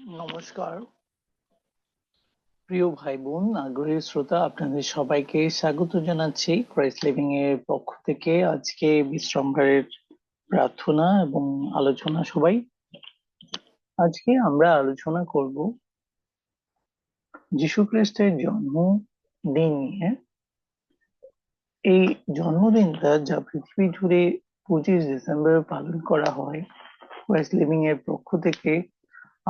নমস্কার প্রিয় ভাই বোন, আগ্রহী শ্রোতা, আপনাদের সবাইকে স্বাগত জানাচ্ছি ক্রাইস্ট লিভিং এর পক্ষ থেকে। আজকে বিশ্রামবারের প্রার্থনা এবং আলোচনা সবাই। আজকে আমরা আলোচনা করব যীশু খ্রিস্টের জন্মদিন নিয়ে। এই জন্মদিনটা যা পৃথিবী জুড়ে 25 ডিসেম্বর পালন করা হয় ক্রাইস্ট লিভিং এর পক্ষ থেকে,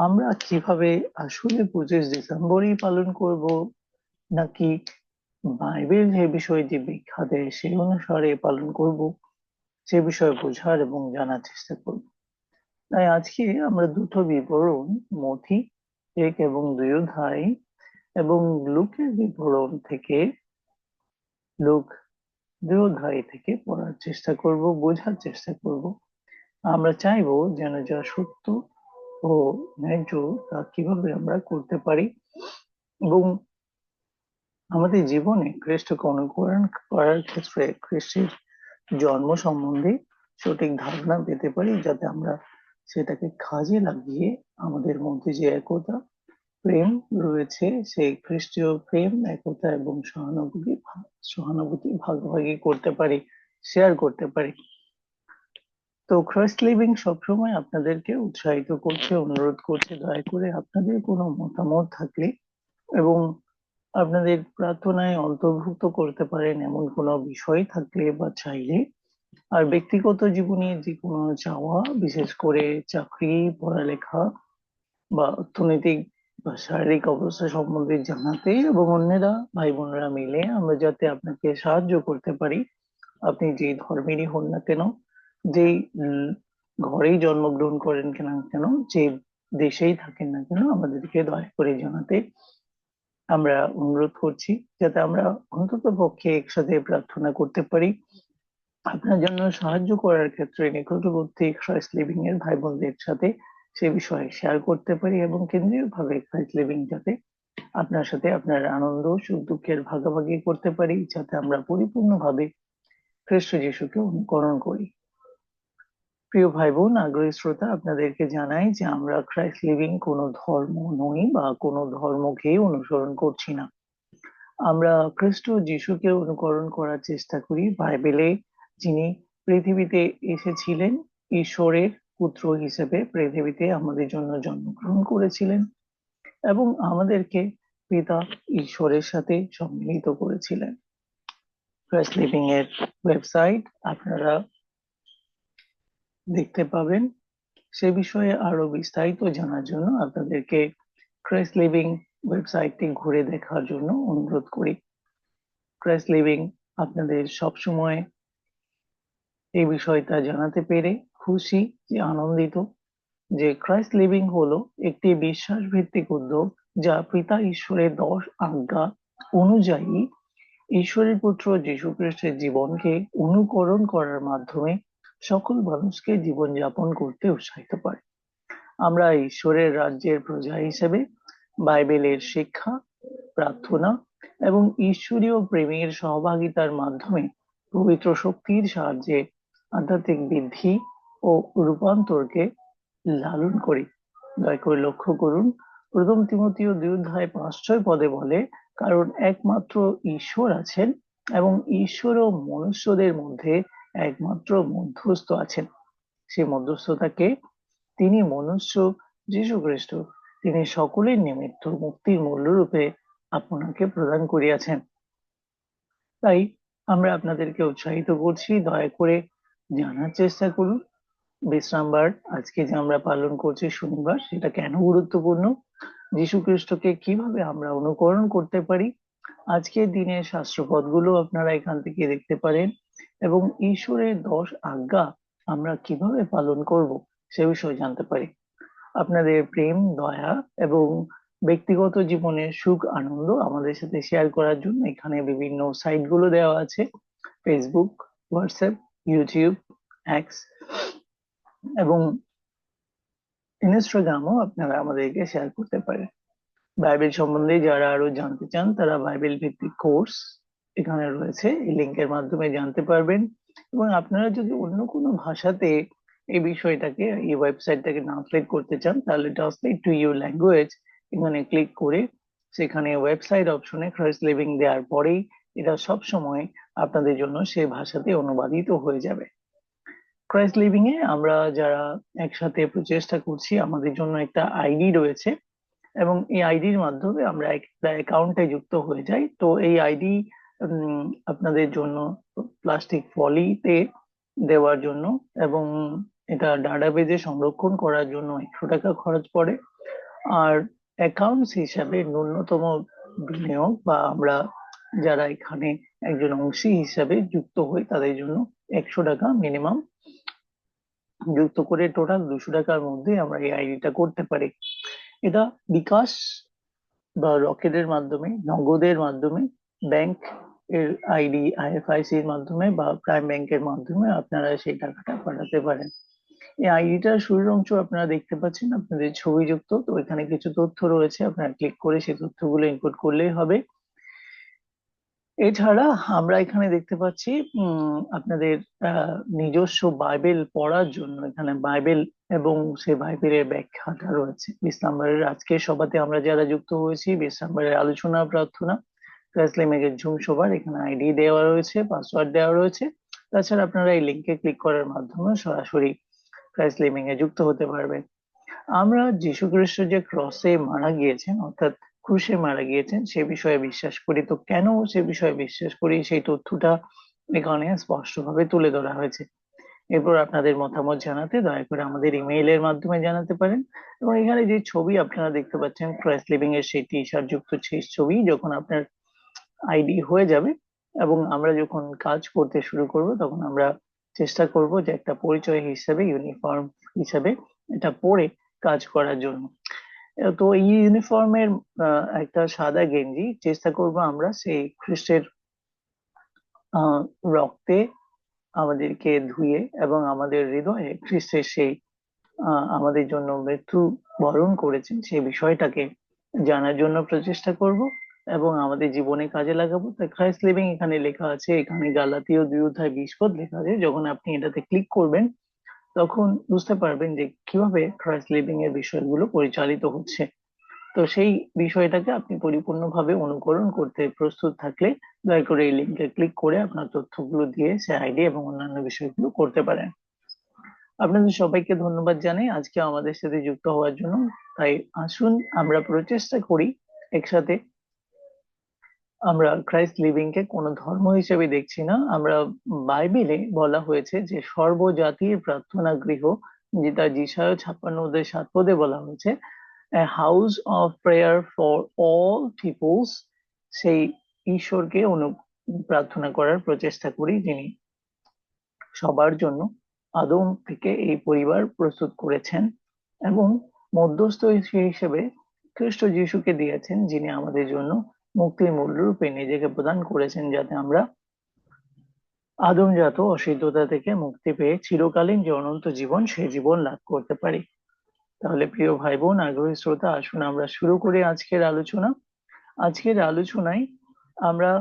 আমরা কিভাবে আসলে 25 ডিসেম্বরই পালন করব নাকি বাইবেল যে বিষয়টি ব্যাখ্যা দেয় সেই অনুসারে পালন করব, সে বিষয়ে বোঝার এবং জানার চেষ্টা করব। তাই আজকে আমরা দুটো বিবরণ, মথি 1 এবং 2 অধ্যায় এবং লুকের বিবরণ থেকে, লুক 2 অধ্যায় থেকে পড়ার চেষ্টা করব, বোঝার চেষ্টা করব। আমরা চাইবো যেন যা সত্য ও ন্যায্য তা কিভাবে আমরা করতে পারি এবং আমাদের জীবনে খ্রিস্টকে অনুকরণ করার ক্ষেত্রে খ্রিস্টের জন্ম সম্বন্ধে সঠিক ধারণা পেতে পারি, যাতে আমরা সেটাকে কাজে লাগিয়ে আমাদের মধ্যে যে একতা প্রেম রয়েছে সেই খ্রিস্টীয় প্রেম, একতা এবং সহানুভূতি ভাগাভাগি করতে পারি, শেয়ার করতে পারি। তো ক্রাইস্ট লিভিং সবসময় আপনাদেরকে উৎসাহিত করছে, অনুরোধ করছে, দয়া করে আপনাদের কোনো মতামত থাকলে এবং আপনাদের প্রার্থনায় অন্তর্ভুক্ত করতে পারেন এমন কোনো বিষয় থাকলে বা চাইলে, আর ব্যক্তিগত জীবনে যে কোনো চাওয়া, বিশেষ করে চাকরি, পড়ালেখা বা অর্থনৈতিক বা শারীরিক অবস্থা সম্বন্ধে জানাতে এবং অন্যেরা ভাই বোনেরা মিলে আমরা যাতে আপনাকে সাহায্য করতে পারি, আপনি যে ধর্মেরই হন না কেন, যেই ঘরেই জন্মগ্রহণ করেন কেন কেন, যে দেশেই থাকেন না কেন, আমাদেরকে দয়া করে জানাতে আমরা অনুরোধ করছি, যাতে আমরা অন্তত পক্ষে একসাথে প্রার্থনা করতে পারি। আপনার জন্য সাহায্য করার ক্ষেত্রে নিকটবর্তী ক্রাইস্ট লিভিং এর ভাই বোনদের সাথে সে বিষয়ে শেয়ার করতে পারি এবং কেন্দ্রীয়ভাবে ক্রাইস্ট লিভিং যাতে আপনার সাথে আপনার আনন্দ সুখ দুঃখের ভাগাভাগি করতে পারি, যাতে আমরা পরিপূর্ণভাবে খ্রিস্ট যিশুকে অনুকরণ করি। প্রিয় ভাই বোন, আগ্রহী শ্রোতা, আপনাদেরকে জানাই যে আমরা ক্রাইস্ট লিভিং কোনো ধর্ম নই বা কোনো ধর্মকে অনুসরণ করছি না। আমরা খ্রিস্ট যিশুকে অনুকরণ করার চেষ্টা করি। বাইবেলে যিনি পৃথিবীতে এসেছিলেন, ঈশ্বরের পুত্র হিসেবে পৃথিবীতে আমাদের জন্য জন্মগ্রহণ করেছিলেন এবং আমাদেরকে পিতা ঈশ্বরের সাথে সম্মিলিত করেছিলেন। ক্রাইস্ট লিভিং এর ওয়েবসাইট আপনারা দেখতে পাবেন। সে বিষয়ে আরো বিস্তারিত জানার জন্য আপনাদেরকে ক্রাইস্ট লিভিং ওয়েবসাইটটি ঘুরে দেখার জন্য অনুরোধ করি। ক্রাইস্ট লিভিং আপনাদের সবসময় এই বিষয়টা জানাতে পেরে খুশি, যে আনন্দিত যে ক্রাইস্ট লিভিং হলো একটি বিশ্বাস ভিত্তিক উদ্যোগ যা পিতা ঈশ্বরের 10 আজ্ঞা অনুযায়ী ঈশ্বরের পুত্র যীশু খ্রিস্টের জীবনকে অনুকরণ করার মাধ্যমে সকল মানুষকে জীবনযাপন করতে উৎসাহিত করে। আমরা ঈশ্বরের রাজ্যের প্রজা হিসেবে বাইবেলের শিক্ষা, প্রার্থনা এবং ঈশ্বরীয় প্রেমের সহভাগিতার মাধ্যমে পবিত্র শক্তির সাহায্যে আধ্যাত্মিক বৃদ্ধি ও রূপান্তরকে লালন করি। দয়া করে লক্ষ্য করুন, প্রথম তিমথিও 2 অধ্যায় 5-6 পদে বলে, কারণ একমাত্র ঈশ্বর আছেন এবং ঈশ্বর ও মনুষ্যদের মধ্যে একমাত্র মধ্যস্থ আছেন। সে মধ্যস্থতাকে তিনি মনুষ্য যীশু খ্রিস্ট, তিনি সকলের নিমিত্ত মুক্তির মূল্যরূপে আপনাকে প্রদান করিয়াছেন। তাই আমরা আপনাদেরকে উৎসাহিত করছি, দয়া করে জানার চেষ্টা করুন বিশ্রামবার আজকে যে আমরা পালন করছি শনিবার, সেটা কেন গুরুত্বপূর্ণ, যীশু খ্রিস্টকে কিভাবে আমরা অনুকরণ করতে পারি, আজকের দিনের শাস্ত্রপদগুলো আপনারা এখান থেকে দেখতে পারেন এবং ঈশ্বরের 10 আজ্ঞা আমরা কিভাবে পালন করব সে বিষয়ে জানতে পারি। আপনাদের প্রেম, দয়া এবং ব্যক্তিগত জীবনের সুখ আনন্দ আমাদের সাথে শেয়ার করার জন্য এখানে বিভিন্ন সাইটগুলো দেওয়া আছে, ফেসবুক, হোয়াটসঅ্যাপ, ইউটিউব, এক্স এবং ইনস্টাগ্রামও আপনারা আমাদেরকে শেয়ার করতে পারেন। বাইবেল সম্বন্ধে যারা আরো জানতে চান তারা বাইবেল ভিত্তিক কোর্স এখানে রয়েছে, এই লিঙ্কের মাধ্যমে জানতে পারবেন। এবং আপনারা যদি অন্য কোনো ভাষাতে এই বিষয়টাকে, এই ওয়েবসাইটটাকে ট্রান্সলেট করতে চান, তাহলে ট্রান্সলেট টু ইউর ল্যাঙ্গুয়েজ এখানে ক্লিক করে সেখানে ওয়েবসাইট অপশনে ক্রাইস্ট লিভিং দেওয়ার পরেই এটা সব সময় আপনাদের জন্য সেই ভাষাতে অনুবাদিত হয়ে যাবে। ক্রাইস্ট লিভিং এ আমরা যারা একসাথে প্রচেষ্টা করছি, আমাদের জন্য একটা আইডি রয়েছে এবং এই আইডির মাধ্যমে আমরা একটা অ্যাকাউন্টে যুক্ত হয়ে যাই। তো এই আইডি আপনাদের জন্য প্লাস্টিক পলিতে দেওয়ার জন্য এবং এটা ডাটাবেজে সংরক্ষণ করার জন্য 100 টাকা খরচ পড়ে। আর অ্যাকাউন্টস হিসাবে ন্যূনতম বিনিয়োগ বা আমরা যারা এখানে একজন অংশী হিসাবে যুক্ত হই তাদের জন্য 100 টাকা মিনিমাম যুক্ত করে টোটাল 200 টাকার মধ্যে আমরা এই আইডিটা করতে পারি। এটা বিকাশ বা রকেটের মাধ্যমে, নগদের মাধ্যমে, ব্যাংক এর আইডি আইএফআইসি এর মাধ্যমে বা প্রাইম ব্যাংকের মাধ্যমে আপনারা সেই টাকাটা পাঠাতে পারেন। এই আইডিটার শুরুর অংশ আপনারা দেখতে পাচ্ছেন, আপনাদের ছবি যুক্ত। তো এখানে কিছু তথ্য রয়েছে, আপনারা ক্লিক করে সেই তথ্যগুলো ইনপুট করলেই হবে। এছাড়া আমরা এখানে দেখতে পাচ্ছি আপনাদের নিজস্ব বাইবেল পড়ার জন্য এখানে বাইবেল এবং সেই বাইবেলের ব্যাখ্যাটা রয়েছে। 20 নম্বরের আজকের সভাতে আমরা যারা যুক্ত হয়েছি, 20 নম্বরের আলোচনা প্রার্থনা ক্লাসলিমের জুম সবার এখানে আইডি দেওয়া রয়েছে, পাসওয়ার্ড দেওয়া রয়েছে। তাছাড়া আপনারা এই লিঙ্কে ক্লিক করার মাধ্যমে সরাসরি ক্লাসলিমিং এ যুক্ত হতে পারবেন। আমরা যীশু খ্রিস্ট যে ক্রসে মারা গিয়েছেন, অর্থাৎ ক্রুশে মারা গিয়েছেন, সে বিষয়ে বিশ্বাস করি। তো কেন সে বিষয়ে বিশ্বাস করি সেই তথ্যটা এখানে স্পষ্টভাবে তুলে ধরা হয়েছে। এরপর আপনাদের মতামত জানাতে দয়া করে আমাদের ইমেইলের মাধ্যমে জানাতে পারেন। এবং এখানে যে ছবি আপনারা দেখতে পাচ্ছেন ক্রাইস্ট লিভিং এর সেই টি শার্ট যুক্ত সেই ছবি যখন আপনার আইডি হয়ে যাবে এবং আমরা যখন কাজ করতে শুরু করব তখন আমরা চেষ্টা করব যে একটা পরিচয় হিসেবে, ইউনিফর্ম হিসেবে এটা পরে কাজ করার জন্য। তো এই ইউনিফর্মের একটা সাদা গেঞ্জি চেষ্টা করব আমরা সেই খ্রিস্টের রক্তে আমাদেরকে ধুয়ে এবং আমাদের হৃদয়ে খ্রিস্টের সেই আমাদের জন্য মৃত্যু বরণ করেছেন সেই বিষয়টাকে জানার জন্য প্রচেষ্টা করব এবং আমাদের জীবনে কাজে লাগাবো। তাই ক্রাইস্ট লিভিং এখানে লেখা আছে, এখানে গালাতীয় 2:20 লেখা আছে। যখন আপনি এটাতে ক্লিক করবেন তখন বুঝতে পারবেন যে কিভাবে ক্রাইস্ট লিভিং এর বিষয়গুলো পরিচালিত হচ্ছে। তো সেই বিষয়টাকে আপনি পরিপূর্ণভাবে অনুকরণ করতে প্রস্তুত থাকলে দয়া করে এই লিঙ্কে ক্লিক করে আপনার তথ্যগুলো দিয়ে সে আইডি এবং অন্যান্য বিষয়গুলো করতে পারেন। আপনাদের সবাইকে ধন্যবাদ জানাই আজকে আমাদের সাথে যুক্ত হওয়ার জন্য। তাই আসুন আমরা প্রচেষ্টা করি একসাথে। আমরা ক্রাইস্ট লিভিং কে কোনো ধর্ম হিসেবে দেখছি না। আমরা বাইবেলে বলা হয়েছে যে সর্বজাতির প্রার্থনা গৃহ, যেটা যিশায় 56:7 বলা হয়েছে, a house of prayer for all peoples। সেই ঈশ্বরকে প্রার্থনা করার প্রচেষ্টা করি যিনি সবার জন্য আদম থেকে এই পরিবার প্রস্তুত করেছেন এবং মধ্যস্থ হিসেবে খ্রিস্ট যিশুকে দিয়েছেন, যিনি আমাদের জন্য মুক্তির মূল্যরূপে নিজেকে প্রদান করেছেন, যাতে আমরা আদমজাত অসিদ্ধতা থেকে মুক্তি পেয়ে চিরকালীন যে অনন্ত জীবন, সেই জীবন লাভ করতে পারি। তাহলে প্রিয় ভাই বোন, আগ্রহী শ্রোতা, আসুন আমরা শুরু করি আজকের আলোচনা। আজকের আলোচনায় আমরা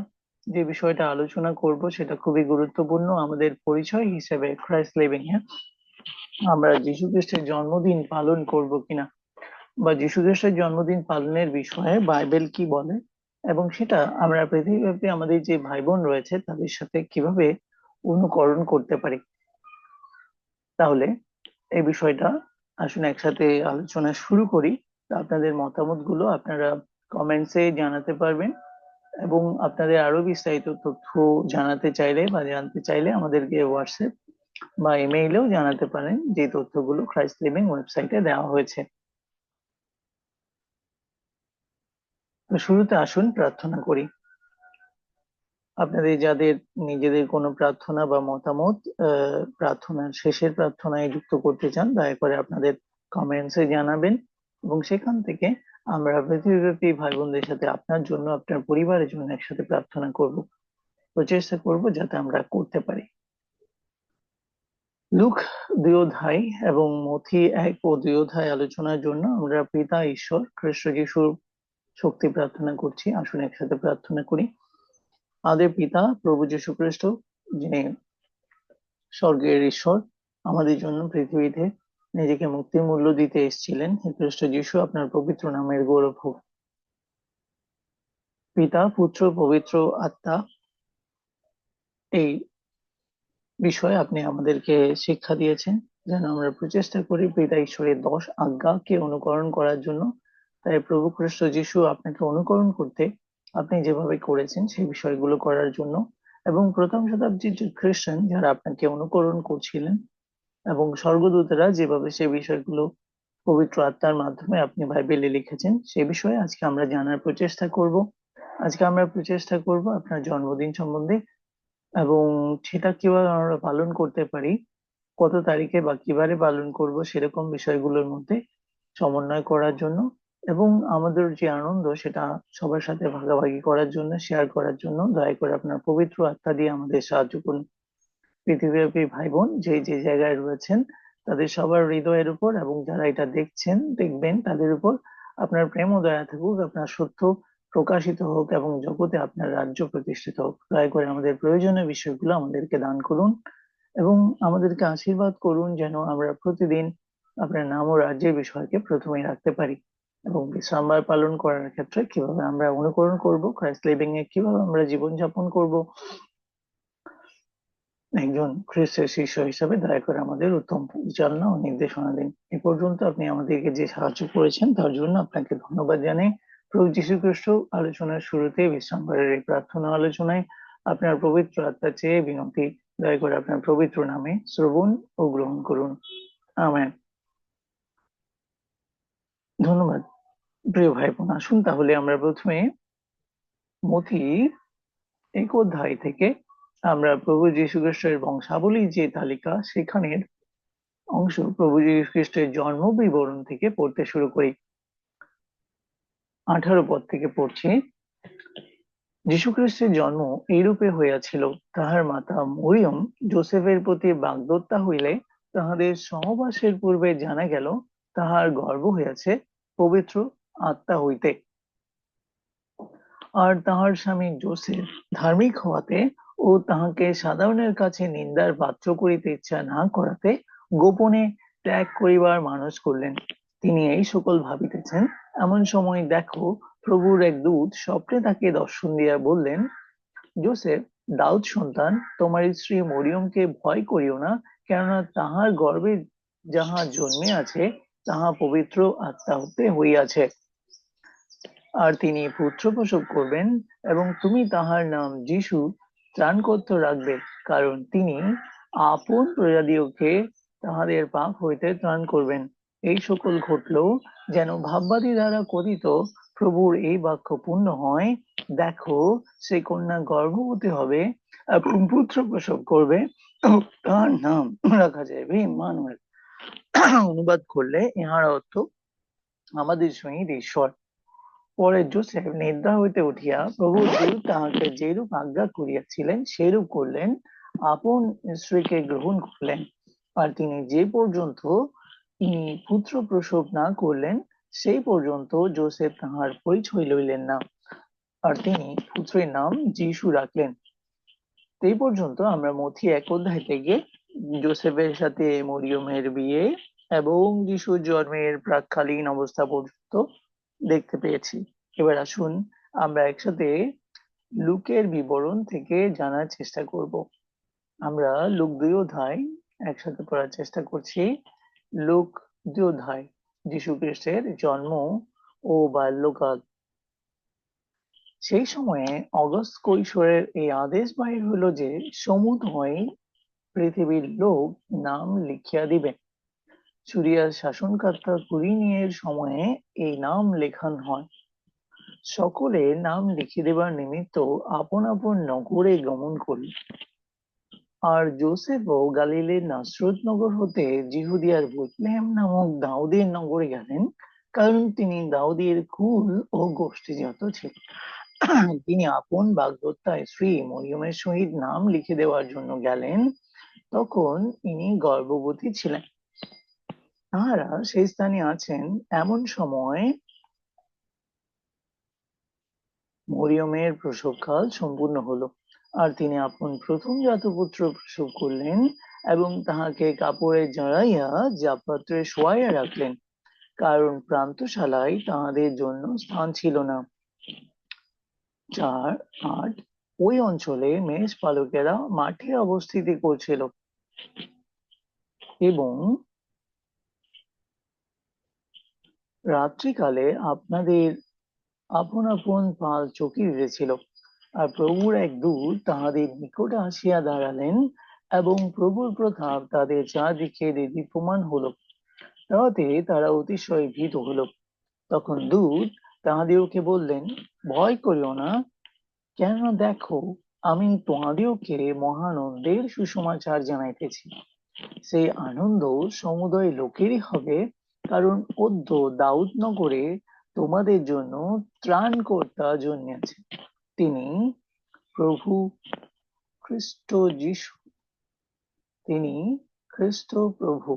যে বিষয়টা আলোচনা করব সেটা খুবই গুরুত্বপূর্ণ আমাদের পরিচয় হিসেবে ক্রাইস্ট লিভিং এ। আমরা যীশু খ্রিস্টের জন্মদিন পালন করব কিনা বা যীশু খ্রিস্টের জন্মদিন পালনের বিষয়ে বাইবেল কি বলে এবং সেটা আমরা পৃথিবীব্যাপী আমাদের যে ভাই বোন রয়েছে তাদের সাথে কিভাবে অনুকরণ করতে পারি। তাহলে এই বিষয়টা আসুন একসাথে আলোচনা শুরু করি। আপনাদের মতামত গুলো আপনারা কমেন্টসে জানাতে পারবেন এবং আপনাদের আরো বিস্তারিত তথ্য জানাতে চাইলে বা জানতে চাইলে আমাদেরকে হোয়াটসঅ্যাপ বা ইমেইলেও জানাতে পারেন, যে তথ্যগুলো ক্রাইস্ট লিভিং ওয়েবসাইটে দেওয়া হয়েছে। তো শুরুতে আসুন প্রার্থনা করি। আপনাদের যাদের নিজেদের কোনো প্রার্থনা বা মতামত প্রার্থনার শেষের প্রার্থনায় যুক্ত করতে চান, দয়া করে আপনাদের কমেন্টসে জানাবেন এবং সেখান থেকে আমরা পৃথিবীব্যাপী ভাই বোনদের সাথে আপনার জন্য, আপনার পরিবারের জন্য একসাথে প্রার্থনা করব, প্রচেষ্টা করব যাতে আমরা করতে পারি। লুক 2 এবং মথি 1 ও 2 আলোচনার জন্য আমরা পিতা ঈশ্বর খ্রিস্ট যিশুর শক্তি প্রার্থনা করছি। আসুন একসাথে প্রার্থনা করি। আমাদের পিতা প্রভু যীশু খ্রিস্ট, যিনি স্বর্গের ঈশ্বর, আমাদের জন্য পৃথিবীতে নিজেকে মুক্তির মূল্য দিতে এসেছিলেন। হে খ্রিস্ট যিশু, আপনার পবিত্র নামের গৌরব হোক। পিতা, পুত্র, পবিত্র আত্মা, এই বিষয়ে আপনি আমাদেরকে শিক্ষা দিয়েছেন যেন আমরা প্রচেষ্টা করি পিতা ঈশ্বরের 10 আজ্ঞাকে অনুকরণ করার জন্য। তাই প্রভু খ্রিস্ট যিশু, আপনাকে অনুকরণ করতে আপনি যেভাবে করেছেন সেই বিষয়গুলো করার জন্য, এবং প্রথম শতাব্দীর যে খ্রিস্টান যারা আপনাকে অনুকরণ করছিলেন এবং স্বর্গদূতেরা যেভাবে সেই বিষয়গুলো পবিত্র আত্মার মাধ্যমে আপনি বাইবেলে লিখেছেন, সে বিষয়ে আজকে আমরা জানার প্রচেষ্টা করব। আজকে আমরা প্রচেষ্টা করব আপনার জন্মদিন সম্বন্ধে এবং সেটা কিভাবে আমরা পালন করতে পারি, কত তারিখে বা কিভাবে পালন করব সেরকম বিষয়গুলোর মধ্যে সমন্বয় করার জন্য, এবং আমাদের যে আনন্দ সেটা সবার সাথে ভাগাভাগি করার জন্য, শেয়ার করার জন্য দয়া করে আপনার পবিত্র আত্মা দিয়ে আমাদের সাহায্য করুন। পৃথিবীব্যাপী ভাই বোন যে যে জায়গায় রয়েছেন তাদের সবার হৃদয়ের উপর এবং যারা এটা দেখছেন দেখবেন তাদের উপর আপনার প্রেম ও দয়া থাকুক। আপনার সত্য প্রকাশিত হোক এবং জগতে আপনার রাজ্য প্রতিষ্ঠিত হোক। দয়া করে আমাদের প্রয়োজনীয় বিষয়গুলো আমাদেরকে দান করুন এবং আমাদেরকে আশীর্বাদ করুন যেন আমরা প্রতিদিন আপনার নাম ও রাজ্যের বিষয়কে প্রথমেই রাখতে পারি, এবং বিশ্রামবার পালন করার ক্ষেত্রে কিভাবে আমরা অনুকরণ করব, ক্রাইস্ট লিভিং এ কিভাবে আমরা জীবনযাপন করব একজন খ্রিস্টের শিষ্য হিসাবে দয়া করে আমাদের উত্তম পরিচালনা ও নির্দেশনা দিন। এ পর্যন্ত আপনি আমাদেরকে যে সাহায্য করেছেন তার জন্য আপনাকে ধন্যবাদ জানাই। প্রভু যীশু খ্রিস্ট আলোচনার শুরুতে বিশ্রামবারের এই প্রার্থনা আলোচনায় আপনার পবিত্র আত্মা চেয়ে বিনতি, দয়া করে আপনার পবিত্র নামে শ্রবণ ও গ্রহণ করুন। আমেন। ধন্যবাদ প্রিয় ভাই বোন। আসুন তাহলে আমরা প্রথমে মথি 1 অধ্যায় থেকে আমরা প্রভু যীশু খ্রিস্টের বংশাবলী যে তালিকা সেখানের অংশ প্রভু যীশু খ্রিস্টের জন্ম বিবরণ থেকে পড়তে শুরু করি। 18 পদ থেকে পড়ছি। যীশু খ্রিস্টের জন্ম এইরূপে হইয়াছিল, তাহার মাতা মরিয়ম যোসেফের প্রতি বাগদত্তা হইলে তাহাদের সহবাসের পূর্বে জানা গেল তাহার গর্ভ হইয়াছে পবিত্র আত্মা হইতে। আর তাহার স্বামী যোসেফ ধার্মিক হওয়াতে ও তাহাকে সাধারণের কাছে নিন্দার পাত্র করিতে ইচ্ছা না করাতে গোপনে ত্যাগ করিবার মানস করলেন। তিনি এই সকল ভাবিতেছেন, এমন সময় দেখো প্রভুর এক দূত স্বপ্নে তাকে দর্শন দিয়া বললেন, যোসেফ, দাউদ সন্তান, তোমার স্ত্রী মরিয়মকে ভয় করিও না, কেননা তাহার গর্ভে যাহা জন্মে আছে তাহা পবিত্র আত্মা হতে হইয়াছে। আর তিনি পুত্র প্রসব করবেন এবং তুমি তাহার নাম যীশু ত্রাণকর্তা রাখবে, কারণ তিনি আপন প্রজাদিওকে তাহাদের পাপ হইতে ত্রাণ করবেন। এই সকল ঘটল যেন ভাববাদী দ্বারা কথিত প্রভুর এই বাক্য পূর্ণ হয়। দেখো, সে কন্যা গর্ভবতী হবে এবং পুত্র প্রসব করবে, তার নাম রাখা যাবে ইম্মানুয়েল। অনুবাদ করলে ইহার অর্থ আমাদের সহিত ঈশ্বর। পরে যোসেফ নিদ্রা হইতে উঠিয়া প্রভুর দূত তাহাকে যেরূপ আজ্ঞা করিয়াছিলেন সেইরূপ করলেন, আপন স্ত্রীকে গ্রহণ করলেন। আর তিনি যে পর্যন্ত তিনি পুত্র প্রসব না করলেন সেই পর্যন্ত যোসেফ তাহার পরিচয় লইলেন না, আর তিনি পুত্রের নাম যীশু রাখলেন। এই পর্যন্ত আমরা মথি 1 অধ্যায় থেকে যোসেফের সাথে মরিয়মের বিয়ে এবং যিশুর জন্মের প্রাক্কালীন অবস্থা পর্যন্ত দেখতে পেয়েছি। এবার আসুন আমরা একসাথে লুকের বিবরণ থেকে জানার চেষ্টা করব। আমরা লুক 2 অধ্যায় একসাথে পড়ার চেষ্টা করছি। লুক 2 অধ্যায়, যীশু খ্রিস্টের জন্ম ও বাল্যকাল। সেই সময়ে অগস্ট কৈশোরের এই আদেশ বাহির হলো যে সমুদয় পৃথিবীর লোক নাম লিখিয়া দিবে। সুরিয়ার শাসনকর্তা কুরিনিয়ের সময়ে এই নাম লেখান হয়। সকলে নাম লিখে দেবার নিমিত্ত আপন আপন নগরে গমন করি। আর যোসেফও গালিলের নাসরত নগর হতে জিহুদিয়ার বেথলেহেম নামক দাউদের নগরে গেলেন, কারণ তিনি দাউদের কুল ও গোষ্ঠীজাত ছিলেন। তিনি আপন বাগদত্তা স্ত্রী মরিয়মের সহিত নাম লিখে দেওয়ার জন্য গেলেন, তখন তিনি গর্ভবতী ছিলেন। তাহারা সেই স্থানে আছেন এমন সময় মরিয়মের প্রসবকাল সম্পূর্ণ হলো, আর তিনি আপন প্রথম জাত পুত্র প্রসব করলেন এবং তাহাকে কাপড়ে জড়াইয়া জাপাত্রে শোয়াইয়া রাখলেন, কারণ প্রান্তশালায় তাহাদের জন্য স্থান ছিল না। 4:8 ওই অঞ্চলে মেষ পালকেরা মাঠে অবস্থিতি করছিল এবং রাত্রিকালে আপনাদের আপন আপন পাল চকি দিতেছিল। আর প্রভুর এক দূত তাহাদের নিকটে আসিয়া দাঁড়ালেন এবং প্রভুর প্রতাপ তাদের চারদিকে দীপ্যমান হলো, তাহাতে তারা অতিশয় ভীত হলো। তখন দূত তাহাদিওকে বললেন, ভয় করিও না, কেননা দেখো, আমি তোমাদিওকে মহানন্দের সুসমাচার জানাইতেছি। সেই আনন্দ সমুদয় লোকেরই হবে, কারণ অদ্য দাউদনগরে তোমাদের জন্য ত্রাণকর্তা জন্মিয়াছে, তিনি প্রভু খ্রিস্ট যিশু, তিনি খ্রিস্ট প্রভু।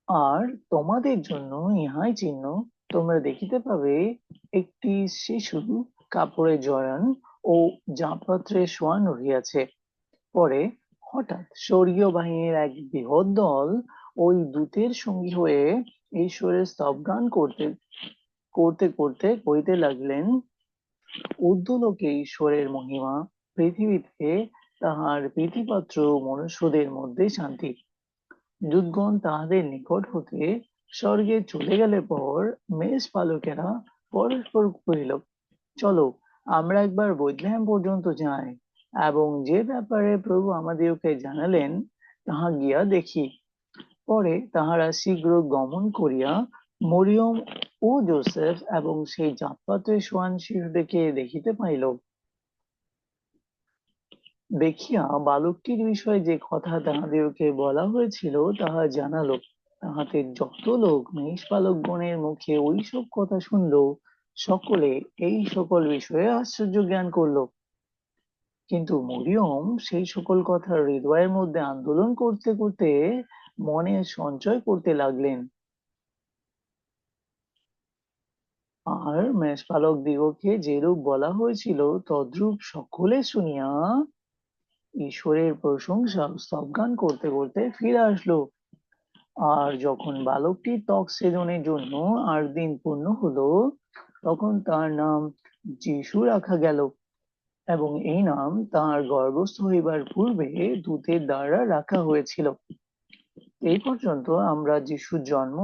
আর তোমাদের জন্য ইহাই চিহ্ন, তোমরা দেখিতে পাবে একটি শিশু কাপড়ে জড়ান ও জাপাত্রে শোয়ানো রহিয়াছে। পরে হঠাৎ স্বর্গীয় বাহিনীর এক বৃহৎ দল ওই দূতের সঙ্গী হয়ে ঈশ্বরের স্তবগান করতে করতে করতে কইতে লাগলেন, ঊর্ধ্বলোকে ঈশ্বরের মহিমা, পৃথিবীতে তাহার প্রীতিপাত্র মনুষ্যদের মধ্যে শান্তি। দূতগণ তাহাদের নিকট হতে স্বর্গে চলে গেলে পর মেষ পালকেরা পরস্পর কহিল, চলো আমরা একবার বেথলেহেম পর্যন্ত যাই এবং যে ব্যাপারে প্রভু আমাদিওকে জানালেন তাহা গিয়া দেখি। পরে তাহারা শীঘ্র গমন করিয়া মরিয়ম ও যোসেফ এবং সেই জাতপাত্রে শোয়ান শিশুটিকে দেখিতে পাইল। দেখিয়া বালকটির বিষয়ে যে কথা তাহাদিওকে বলা হয়েছিল তাহা জানালো। তাহাদের যত লোক মেষপালকগণের মুখে ওইসব কথা শুনল, সকলে এই সকল বিষয়ে আশ্চর্য জ্ঞান করল। কিন্তু মরিয়ম সেই সকল কথা হৃদয়ের মধ্যে আন্দোলন করতে করতে মনে সঞ্চয় করতে লাগলেন। আর মেষপালক দিগকে যেরূপ বলা হয়েছিল তদ্রূপ সকলে শুনিয়া ঈশ্বরের প্রশংসা স্তবগান করতে করতে ফিরে আসলো। আর যখন বালকটির ত্বক ছেদনের জন্য 8 দিন পূর্ণ হলো, তখন তার নাম যিশু রাখা গেল, এবং এই নাম তার গর্ভস্থ হইবার পূর্বে দূতের দ্বারা রাখা হয়েছিল। এই পর্যন্ত আমরা যিশুর জন্ম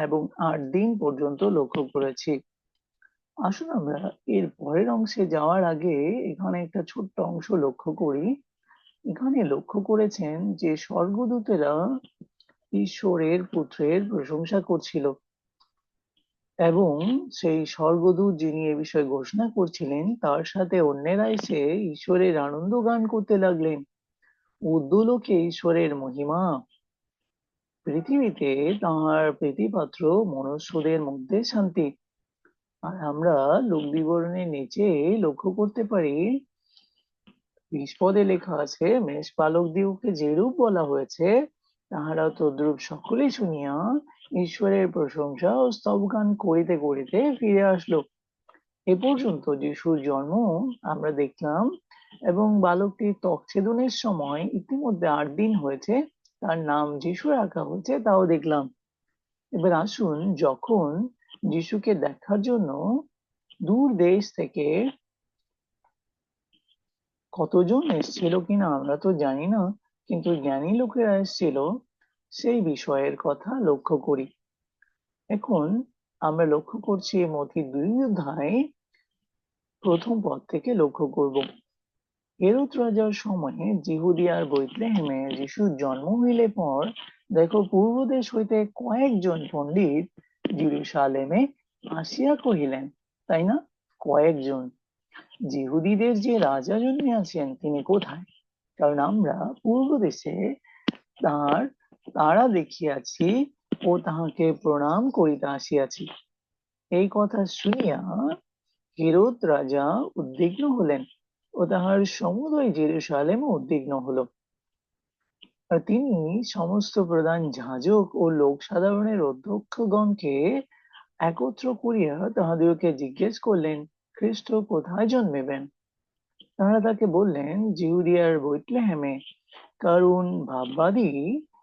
এবং 8 দিন পর্যন্ত লক্ষ্য করেছি। আসুন আমরা এর পরের অংশে যাওয়ার আগে এখানে একটা ছোট্ট অংশ লক্ষ্য করি। এখানে লক্ষ্য করেছেন যে স্বর্গদূতেরা ঈশ্বরের পুত্রের প্রশংসা করছিল এবং সেই স্বর্গদূত যিনি এ বিষয়ে ঘোষণা করছিলেন তার সাথে অন্যেরা এসে ঈশ্বরের আনন্দ গান করতে লাগলেন। ঊর্ধ্বলোকে ঈশ্বরের মহিমা, পৃথিবীতে তাহার প্রীতিপাত্র মনুষ্যদের মধ্যে শান্তি। আর আমরা লোক বিবরণের নিচে লক্ষ্য করতে পারি 20 পদে লেখা আছে, মেষ পালক দিগকে যেরূপ বলা হয়েছে তাহারা তদ্রূপ সকলেই শুনিয়া ঈশ্বরের প্রশংসা ও স্তবগান করিতে করিতে ফিরে আসলো। এ পর্যন্ত যিশুর জন্ম আমরা দেখলাম এবং বালকটির ত্বকছেদনের সময় ইতিমধ্যে 8 দিন হয়েছে, তার নাম যিশু রাখা হয়েছে তাও দেখলাম। এবার আসুন, যখন যিশুকে দেখার জন্য দূর দেশ থেকে কতজন এসেছিল কিনা আমরা তো জানি না, কিন্তু জ্ঞানী লোকেরা এসেছিল, সেই বিষয়ের কথা লক্ষ্য করি। এখন আমরা লক্ষ্য করছি মথি 2 অধ্যায় প্রথম পদ থেকে লক্ষ্য করব। হেরোদ রাজার সময়ে জিহুদিয়ার বেথলেহেমে যিশুর জন্ম হইলে পর দেখো, পূর্ব দেশ হইতে কয়েকজন পণ্ডিত জেরুসালেমে আসিয়া কহিলেন, তাই না, কয়েকজন, জিহুদীদের যে রাজা জন্মিয়াছেন তিনি কোথায়? কারণ আমরা পূর্ব দেশে তাহার তারা দেখিয়াছি ও তাহাকে প্রণাম করিতে আসিয়াছি। এই কথা শুনিয়া হেরোদ রাজা উদ্বিগ্ন হলেন ও তাহার সমুদয় জেরুসালেম উদ্বিগ্ন হল। আর তিনি সমস্ত প্রধান যাজক ও লোক সাধারণের অধ্যক্ষগণকে একত্র করিয়া তাহাদেরকে জিজ্ঞেস করলেন, খ্রিস্ট কোথায় জন্মিবেন? তাহারা তাকে বললেন, জিহুদিয়ার বেথলেহেমে। কারণ ভাববাদী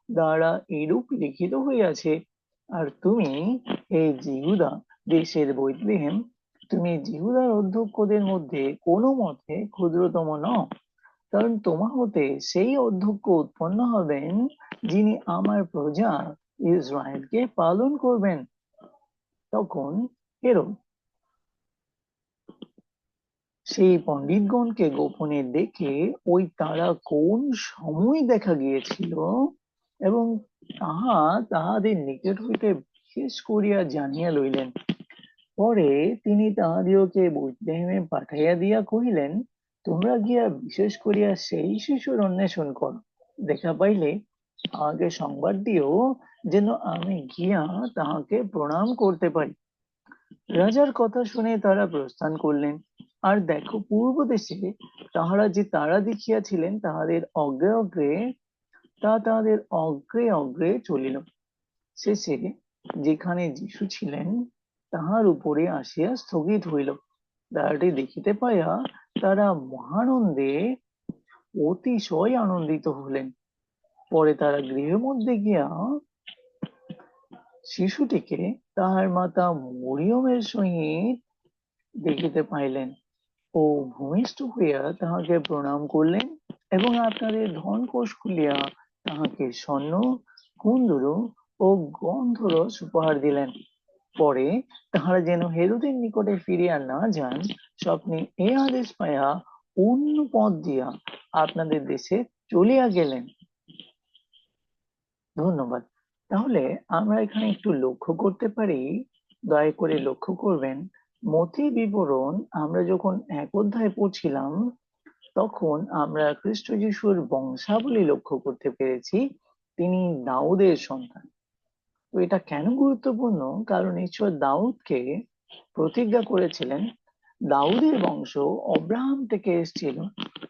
দ্বারা এরূপ লিখিত হইয়াছে, আর তুমি হে জিহুদা দেশের বেথলেহেম, তুমি জিহুদার অধ্যক্ষদের মধ্যে কোনো মতে ক্ষুদ্রতম নও, কারণ তোমা হতে সেই অধ্যক্ষ উৎপন্ন হবেন যিনি আমার প্রজা ইসরায়েলকে পালন করবেন। তখন হেরোদ সেই পণ্ডিতগণকে গোপনে ডেকে ওই তারা কোন সময় দেখা গিয়েছিল এবং তাহা তাহাদের নিকট হইতে বিশেষ করিয়া জানিয়া লইলেন। পরে তিনি তাহাদিওকে বেথলেহেমে পাঠাইয়া দিয়া কহিলেন, তোমরা গিয়া বিশেষ করিয়া সেই শিশুর অন্বেষণ করো, দেখা পাইলে আমাকে সংবাদ দিও, যেন আমি গিয়া তাহাকে প্রণাম করতে পারি। রাজার কথা শুনে তারা প্রস্থান করলেন। আর দেখো, পূর্ব দেশে তাহারা যে তারা দেখিয়াছিলেন, তাহাদের অগ্রে অগ্রে চলিল। শেষে যেখানে যীশু ছিলেন তাহার উপরে আসিয়া স্থগিত হইল। তাহাটি দেখিতে পাইয়া তারা মহানন্দে অতিশয় আনন্দিত হলেন। পরে তারা গৃহের মধ্যে গিয়া শিশুটিকে তাহার মাতা মরিয়মের সহিত দেখিতে পাইলেন ও ভূমিষ্ঠ হইয়া তাহাকে প্রণাম করলেন এবং আপনাদের ধন কোষ খুলিয়া তাহাকে স্বর্ণ, কুণ্ডল ও গন্ধরস উপহার দিলেন। পরে তাহারা যেন হেরোদের নিকটে ফিরিয়া না যান, স্বপ্নে এ আদেশ পাইয়া অন্য পথ দিয়া আপনাদের দেশে চলিয়া গেলেন। ধন্যবাদ। তাহলে আমরা এখানে একটু লক্ষ্য করতে পারি, দয়া করে লক্ষ্য করবেন, মথি বিবরণ আমরা যখন 1 অধ্যায় পড়ছিলাম তখন আমরা খ্রিস্ট যিশুর বংশাবলী লক্ষ্য করতে পেরেছি। তিনি দাউদের সন্তান। তো এটা কেন গুরুত্বপূর্ণ? কারণ ঈশ্বর দাউদকে প্রতিজ্ঞা করেছিলেন, দাউদের বংশ অব্রাহাম থেকে এসেছিল,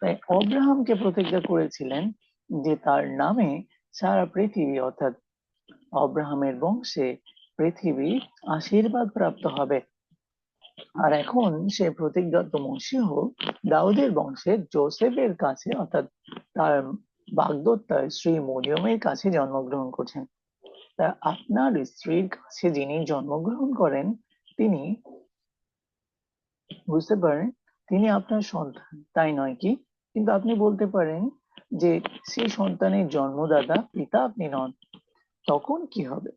তাই অব্রাহামকে প্রতিজ্ঞা করেছিলেন যে তার নামে সারা পৃথিবী, অর্থাৎ অব্রাহামের বংশে পৃথিবী আশীর্বাদ প্রাপ্ত হবে। আর এখন সে প্রতিজ্ঞাত মসীহ দাউদের বংশের জোসেফের কাছে, অর্থাৎ তার বাগদত্তার স্ত্রী মরিয়মের কাছে জন্মগ্রহণ করছেন। তা আপনার স্ত্রীর কাছে যিনি জন্মগ্রহণ করেন, তিনি বুঝতে পারেন তিনি আপনার সন্তান, তাই নয় কি? কিন্তু আপনি বলতে পারেন যে সেই সন্তানের জন্মদাতা পিতা আপনি নন। তখন কি হবে?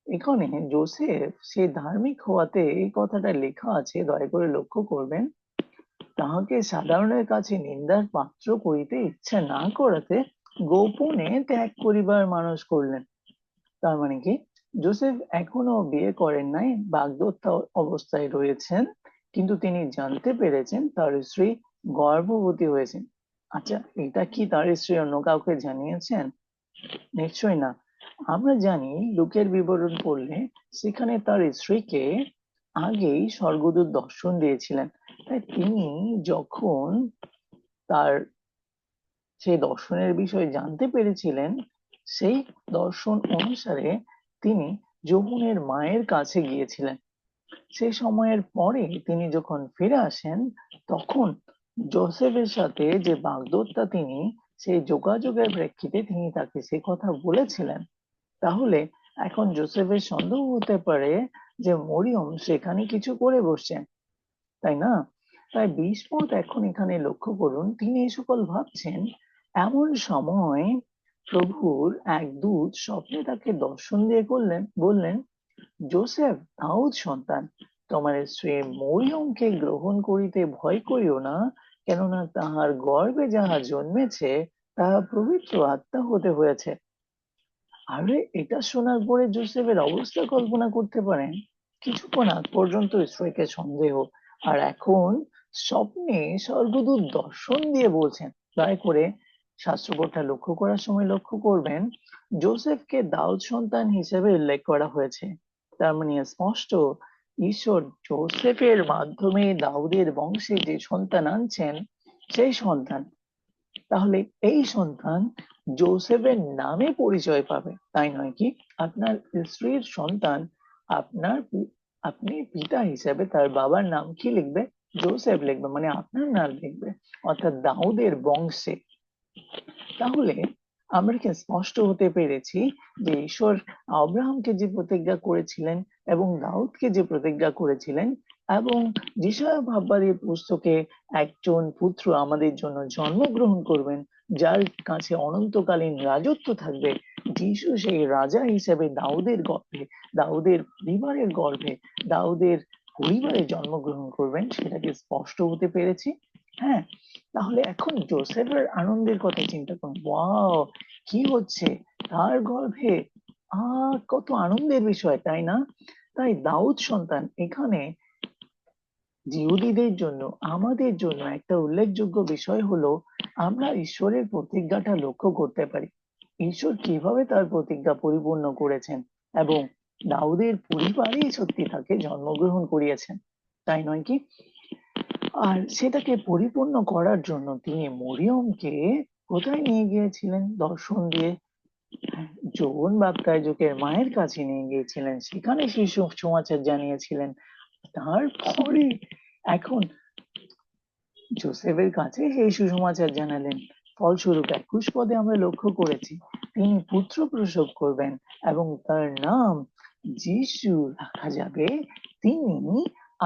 এখানে জোসেফ সে ধার্মিক হওয়াতে এই কথাটা লেখা আছে, দয়া করে লক্ষ্য করবেন, তাহাকে সাধারণের কাছে নিন্দার পাত্র করিতে ইচ্ছা না করাতে গোপনে ত্যাগ করিবার মানস করলেন। তার মানে কি? জোসেফ এখনো বিয়ে করেন নাই, বাগদত্তা অবস্থায় রয়েছেন, কিন্তু তিনি জানতে পেরেছেন তার স্ত্রী গর্ভবতী হয়েছেন। আচ্ছা, এটা কি তার স্ত্রী অন্য কাউকে জানিয়েছেন? নিশ্চয় না। আমরা জানি লুকের বিবরণ পড়লে সেখানে তার স্ত্রীকে আগেই স্বর্গদূত দর্শন দিয়েছিলেন, তাই তিনি যখন তার সেই দর্শনের বিষয়ে জানতে পেরেছিলেন, সেই দর্শন অনুসারে তিনি যোহনের মায়ের কাছে গিয়েছিলেন। সেই সময়ের পরে তিনি যখন ফিরে আসেন, তখন জোসেফের সাথে যে বাগদত্তা, তিনি সেই যোগাযোগের প্রেক্ষিতে তিনি তাকে সে কথা বলেছিলেন। তাহলে এখন জোসেফের সন্দেহ হতে পারে যে মরিয়ম সেখানে কিছু করে বসছেন, তাই না? তাই 20 পদ এখন এখানে লক্ষ্য করুন, তিনি এই সকল ভাবছেন। এমন সময় প্রভুর এক দূত স্বপ্নে তাকে দর্শন দিয়ে বললেন, জোসেফ, দাউদ সন্তান, তোমার স্ত্রী মরিয়মকে গ্রহণ করিতে ভয় করিও না, কেননা তাহার গর্ভে যাহা জন্মেছে তাহা পবিত্র আত্মা হতে হয়েছে। আরে, এটা শোনার পরে জোসেফের অবস্থা কল্পনা করতে পারেন। কিছুক্ষণ আগ পর্যন্ত স্ত্রীকে সন্দেহ, আর এখন স্বপ্নে স্বর্গদূত দর্শন দিয়ে বলছেন। দয়া করে শাস্ত্রপাঠটা লক্ষ্য করার সময় লক্ষ্য করবেন, জোসেফকে দাউদ সন্তান হিসেবে উল্লেখ করা হয়েছে। তার মানে স্পষ্ট, ঈশ্বর জোসেফের মাধ্যমে দাউদের বংশে যে সন্তান আনছেন, সেই সন্তান। তাহলে এই সন্তান জোসেফের নামে পরিচয় পাবে, তাই নয় কি? আপনার স্ত্রীর সন্তান, আপনার আপনি পিতা হিসেবে তার বাবার নাম কি লিখবে? জোসেফ লিখবে, মানে আপনার নাম লিখবে, অর্থাৎ দাউদের বংশে। তাহলে আমরা কি স্পষ্ট হতে পেরেছি যে ঈশ্বর আব্রাহামকে যে প্রতিজ্ঞা করেছিলেন এবং দাউদকে যে প্রতিজ্ঞা করেছিলেন এবং যিশায়া ভাববাদীর পুস্তকে একজন পুত্র আমাদের জন্য জন্মগ্রহণ করবেন, যার কাছে অনন্তকালীন রাজত্ব থাকবে। যিশু সেই রাজা হিসেবে দাউদের গর্ভে, দাউদের পরিবারের গর্ভে, দাউদের পরিবারে জন্মগ্রহণ করবেন, সেটাকে স্পষ্ট হতে পেরেছি। হ্যাঁ, তাহলে এখন জোসেফের আনন্দের কথা চিন্তা করুন। ওয়াও, কি হচ্ছে তার গর্ভে! কত আনন্দের বিষয়, তাই না? তাই দাউদ সন্তান এখানে জিহুদীদের জন্য, আমাদের জন্য একটা উল্লেখযোগ্য বিষয় হলো আমরা ঈশ্বরের প্রতিজ্ঞাটা লক্ষ্য করতে পারি। ঈশ্বর কিভাবে তার প্রতিজ্ঞা পরিপূর্ণ করেছেন এবং দাউদের পরিবারেই সত্যি তাকে জন্মগ্রহণ করিয়েছেন, তাই নয় কি? আর সেটাকে পরিপূর্ণ করার জন্য তিনি মরিয়মকে কোথায় নিয়ে গিয়েছিলেন? দর্শন দিয়ে জন বাপ্তায়জকের মায়ের কাছে নিয়ে গিয়েছিলেন, সেখানে শিশু সমাচার জানিয়েছিলেন। তারপরে এখন জোসেফের কাছে সেই সুসমাচার জানালেন। ফলস্বরূপ 21 পদে আমরা লক্ষ্য করেছি তিনি পুত্র প্রসব করবেন এবং তার নাম যিশু রাখা যাবে। তিনি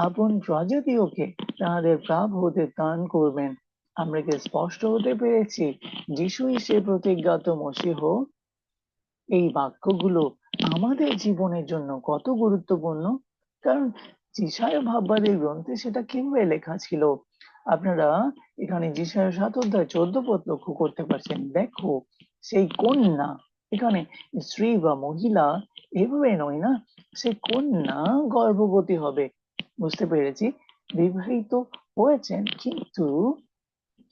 আপন প্রজাতিওকে তাহাদের পাপ হতে দান করবেন। আমরা কি স্পষ্ট হতে পেরেছি যিশুই সে প্রতিজ্ঞাত মসীহ? এই বাক্যগুলো আমাদের জীবনের জন্য কত গুরুত্বপূর্ণ, কারণ যিশায়া ভাববাদীর গ্রন্থে সেটা কিভাবে লেখা ছিল। আপনারা এখানে যিশায়া 7 অধ্যায় 14 পদ লক্ষ্য করতে পারছেন। দেখো, সেই কন্যা, এখানে স্ত্রী বা মহিলা এভাবে নয় না, সে কন্যা গর্ভবতী হবে। বুঝতে পেরেছি, বিবাহিত হয়েছেন, কিন্তু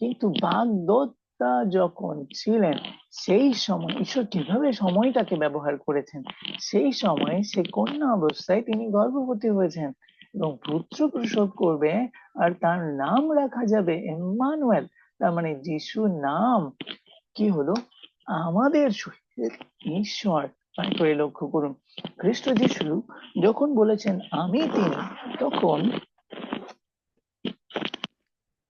কিন্তু বাগদত্তা যখন ছিলেন সেই সময় ঈশ্বর কিভাবে সময়টাকে ব্যবহার করেছেন, সেই সময় সে কন্যা অবস্থায় তিনি গর্ভবতী হয়েছেন এবং পুত্র প্রসব করবে আর তার নাম রাখা যাবে ইম্মানুয়েল। তার মানে যিশুর নাম কি হলো? আমাদের সহিত ঈশ্বর। করে লক্ষ্য করুন, খ্রিস্ট যিশু যখন বলেছেন আমি তিনি, তখন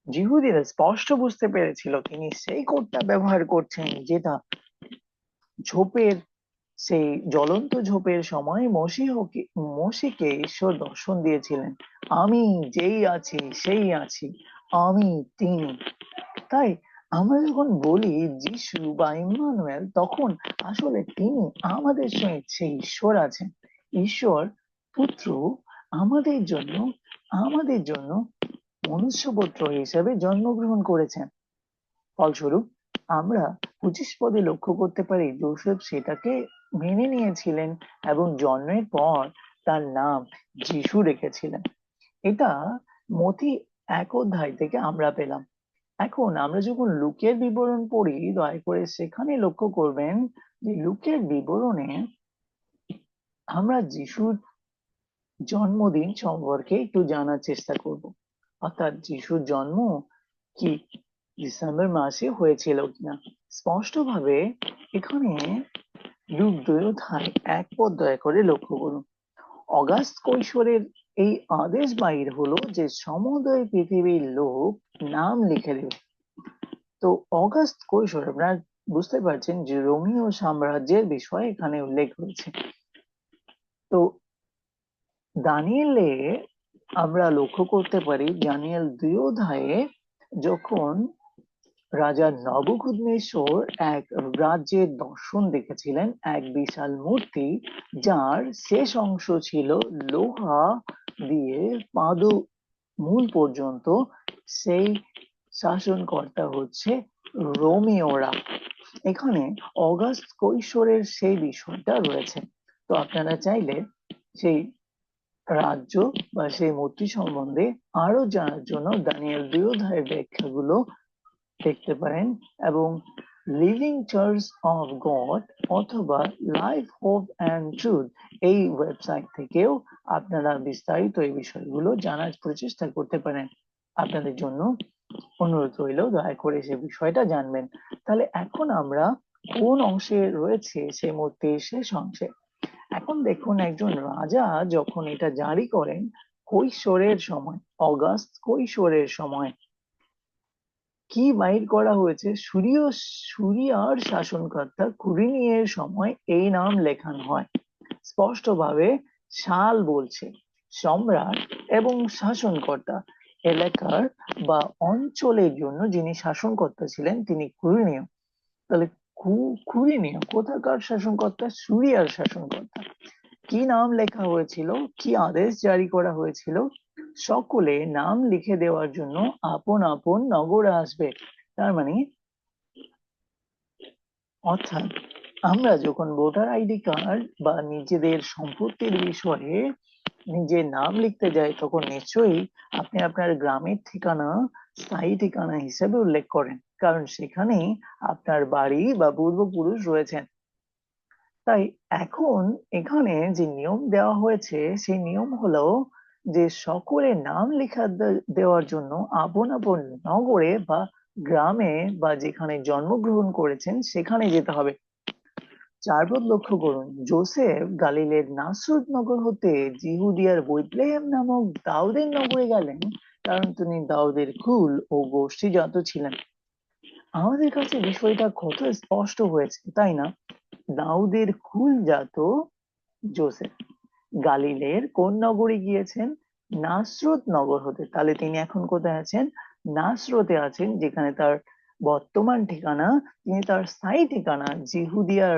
যিহুদিরা স্পষ্ট বুঝতে পেরেছিল তিনি সেই কোডটা ব্যবহার করছেন যেটা ঝোপের, সেই জ্বলন্ত ঝোপের সময় মসিকে ঈশ্বর দর্শন দিয়েছিলেন। আমি যেই আছি সেই আছি, আমি তিনি। তাই আমরা যখন বলি যিশু বা ইম্মানুয়েল, তখন আসলে তিনি আমাদের সঙ্গে সেই ঈশ্বর আছেন। ঈশ্বর পুত্র আমাদের জন্য মনুষ্যপুত্র হিসেবে জন্মগ্রহণ করেছেন। ফলস্বরূপ আমরা 25 পদে লক্ষ্য করতে পারি জোসেফ সেটাকে মেনে নিয়েছিলেন এবং জন্মের পর তার নাম যিশু রেখেছিলেন। এটা মথি 1 অধ্যায় থেকে আমরা পেলাম। এখন আমরা যখন লুকের বিবরণ পড়ি, দয়া করে সেখানে লক্ষ্য করবেন যে লুকের বিবরণে আমরা যিশুর জন্মদিন সম্পর্কে একটু জানার চেষ্টা করব। অর্থাৎ যিশুর জন্ম কি ডিসেম্বর মাসে হয়েছিল কিনা। স্পষ্টভাবে এখানে লুক 2 অধ্যায় 1 পদ দয়া করে লক্ষ্য করুন। অগাস্ট কৈশোরের এই আদেশ বাহির হলো যে সমুদয় পৃথিবীর লোক নাম লিখে দেবে। তো অগাস্ট কৈশোর, আপনারা বুঝতে পারছেন যে রোমীয় সাম্রাজ্যের বিষয়ে এখানে উল্লেখ হয়েছে। তো দানিয়েলে আমরা লক্ষ্য করতে পারি, দানিয়েল 2 অধ্যায়ে যখন রাজা নবুকদনেশ্বর এক রাজ্যের দর্শন দেখেছিলেন, এক বিশাল মূর্তি যার শেষ অংশ ছিল লোহা দিয়ে মূল পর্যন্ত, সেই শাসনকর্তা হচ্ছে রোমীয়রা। এখানে অগাস্ট কৈশোরের সেই বিষয়টা রয়েছে। তো আপনারা চাইলে সেই রাজ্য বা সেই মূর্তি সম্বন্ধে আরো জানার জন্য দানিয়েল 2 অধ্যায়ের ব্যাখ্যাগুলো দেখতে পারেন এবং লিভিং চার্চ অফ গড অথবা লাইফ হোপ অ্যান্ড ট্রুথ এই ওয়েবসাইট থেকেও আপনারা বিস্তারিত এই বিষয়গুলো জানার প্রচেষ্টা করতে পারেন। আপনাদের জন্য অনুরোধ রইল, দয়া করে সে বিষয়টা জানবেন। তাহলে এখন আমরা কোন অংশে রয়েছে সেই মূর্তির শেষ অংশে। এখন দেখুন, একজন রাজা যখন এটা জারি করেন কৈশোরের সময়, অগাস্ট কৈশোরের সময়, কি বাহির করা হয়েছে? সুরিয়ার শাসনকর্তা কুরিনিয়ের সময় এই নাম লেখানো হয়। স্পষ্টভাবে সাল বলছে সম্রাট এবং শাসনকর্তা। এলাকার বা অঞ্চলের জন্য যিনি শাসনকর্তা ছিলেন তিনি কুরিনীয়। তাহলে কুরিনীয় কোথাকার শাসনকর্তা? সুরিয়ার শাসনকর্তা। কি নাম লেখা হয়েছিল? কি আদেশ জারি করা হয়েছিল? সকলে নাম লিখে দেওয়ার জন্য আপন আপন নগরে আসবে। তার মানে অর্থাৎ আমরা যখন ভোটার আইডি কার্ড বা নিজেদের সম্পত্তির বিষয়ে নিজের নাম লিখতে যাই তখন নিশ্চয়ই আপনি আপনার গ্রামের ঠিকানা স্থায়ী ঠিকানা হিসেবে উল্লেখ করেন, কারণ সেখানেই আপনার বাড়ি বা পূর্বপুরুষ রয়েছেন। তাই এখন এখানে যে নিয়ম দেওয়া হয়েছে সেই নিয়ম হলো যে সকলের নাম লেখা দেওয়ার জন্য আপন আপন নগরে বা গ্রামে বা যেখানে জন্মগ্রহণ করেছেন সেখানে যেতে হবে। চারপদ লক্ষ্য করুন, যোসেফ গালিলের নাসরত নগর হতে জিহুদিয়ার বেথলেহেম নামক দাউদের নগরে গেলেন, কারণ তিনি দাউদের কুল ও গোষ্ঠীজাত ছিলেন। আমাদের কাছে বিষয়টা কত স্পষ্ট হয়েছে, তাই না? দাউদের কুলজাত যোসেফ গালিলের কোন নগরে গিয়েছেন? নাসরত নগর হতে। তাহলে তিনি এখন কোথায় আছেন? নাসরতে আছেন, যেখানে তার বর্তমান ঠিকানা। তিনি তার স্থায়ী ঠিকানা জিহুদিয়ার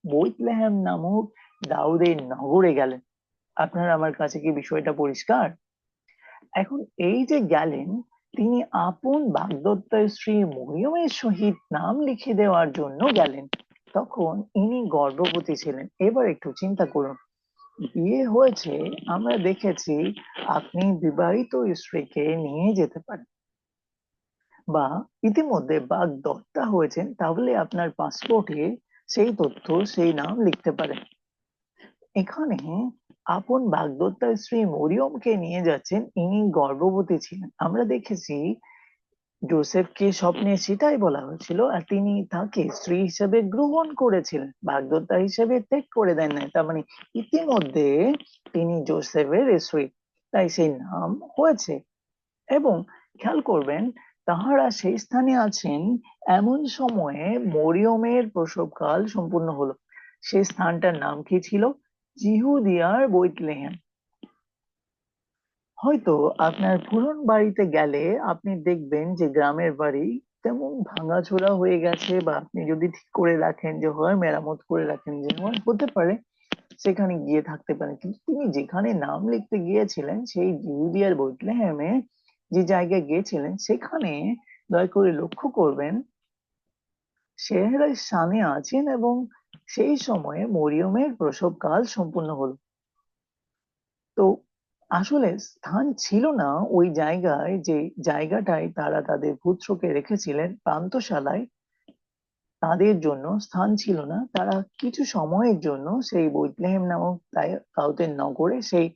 বৈতলেহেম নামক দাউদের নগরে গেলেন। আপনার আমার কাছে কি বিষয়টা পরিষ্কার? এখন এই যে গেলেন, তিনি আপন বাগদত্তার স্ত্রী মরিয়মের সহিত নাম লিখে দেওয়ার জন্য গেলেন। তখন ইনি গর্ভবতী ছিলেন। এবার একটু চিন্তা করুন, বিয়ে হয়েছে, আমরা দেখেছি আপনি বিবাহিত স্ত্রীকে নিয়ে যেতে পারেন, বা ইতিমধ্যে বাগদত্তা হয়েছেন, তাহলে আপনার পাসপোর্টে সেই তথ্য সেই নাম লিখতে পারেন। এখানে আপন বাগদত্তার স্ত্রী মরিয়মকে নিয়ে যাচ্ছেন, ইনি গর্ভবতী ছিলেন। আমরা দেখেছি জোসেফকে স্বপ্নে সেটাই বলা হয়েছিল, আর তিনি তাকে স্ত্রী হিসেবে গ্রহণ করেছিলেন, বাগদত্তা হিসেবে ত্যাগ করে দেন নাই। তার মানে ইতিমধ্যে তিনি জোসেফের স্ত্রী, তাই সেই নাম হয়েছে। এবং খেয়াল করবেন, তাহারা সেই স্থানে আছেন এমন সময়ে মরিয়মের প্রসবকাল সম্পূর্ণ হলো। সেই স্থানটার নাম কি ছিল? জিহুদিয়ার বেথলেহেম। হয়তো আপনার পুরনো বাড়িতে গেলে আপনি দেখবেন যে গ্রামের বাড়ি তেমন ভাঙাচোরা হয়ে গেছে, বা আপনি যদি ঠিক করে রাখেন যে হয় মেরামত করে রাখেন যে হয়, হতে পারে সেখানে গিয়ে থাকতে পারেন। কিন্তু তিনি যেখানে নাম লিখতে গিয়েছিলেন সেই ইহুদিয়ার বেথলেহেমে যে জায়গায় গিয়েছিলেন সেখানে দয়া করে লক্ষ্য করবেন সেহেরা স্থানে আছেন এবং সেই সময়ে মরিয়মের প্রসবকাল সম্পূর্ণ হলো। তো আসলে স্থান ছিল না ওই জায়গায়, যে জায়গাটায় তারা তাদের পুত্রকে রেখেছিলেন প্রান্তশালায়, তাদের জন্য স্থান ছিল না। তারা কিছু সময়ের জন্য সেই বেথলেহেম নামক দাউদের নগরে সেই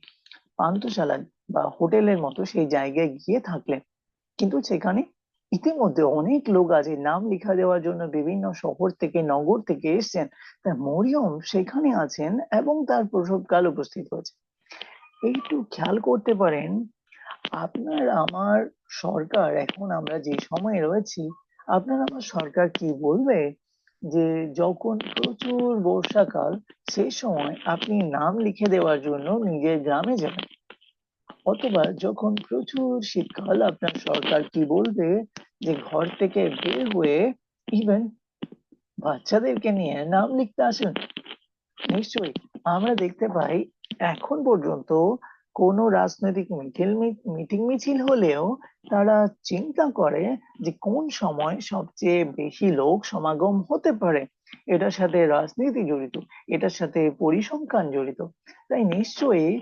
পান্থশালা বা হোটেলের মতো সেই জায়গায় গিয়ে থাকলেন। কিন্তু সেখানে ইতিমধ্যে অনেক লোক আছে, নাম লিখা দেওয়ার জন্য বিভিন্ন শহর থেকে নগর থেকে এসছেন। তা মরিয়ম সেখানে আছেন এবং তার প্রসবকাল উপস্থিত হয়েছে। একটু খেয়াল করতে পারেন, আপনার আমার সরকার, এখন আমরা যে সময়ে রয়েছি, আপনার আমার সরকার কি বলবে যে যখন প্রচুর বর্ষাকাল সেই সময় আপনি নাম লিখে দেওয়ার জন্য নিজের গ্রামে যাবেন, অথবা যখন প্রচুর শীতকাল আপনার সরকার কি বলবে যে ঘর থেকে বের হয়ে ইভেন বাচ্চাদেরকে নিয়ে নাম লিখতে আসেন? নিশ্চয়ই আমরা দেখতে পাই এখন পর্যন্ত কোনো রাজনৈতিক মিটিং মিছিল হলেও তারা চিন্তা করে যে কোন সময় সবচেয়ে বেশি লোক সমাগম হতে পারে। এটার সাথে রাজনীতি জড়িত, এটার সাথে পরিসংখ্যান জড়িত। তাই নিশ্চয়ই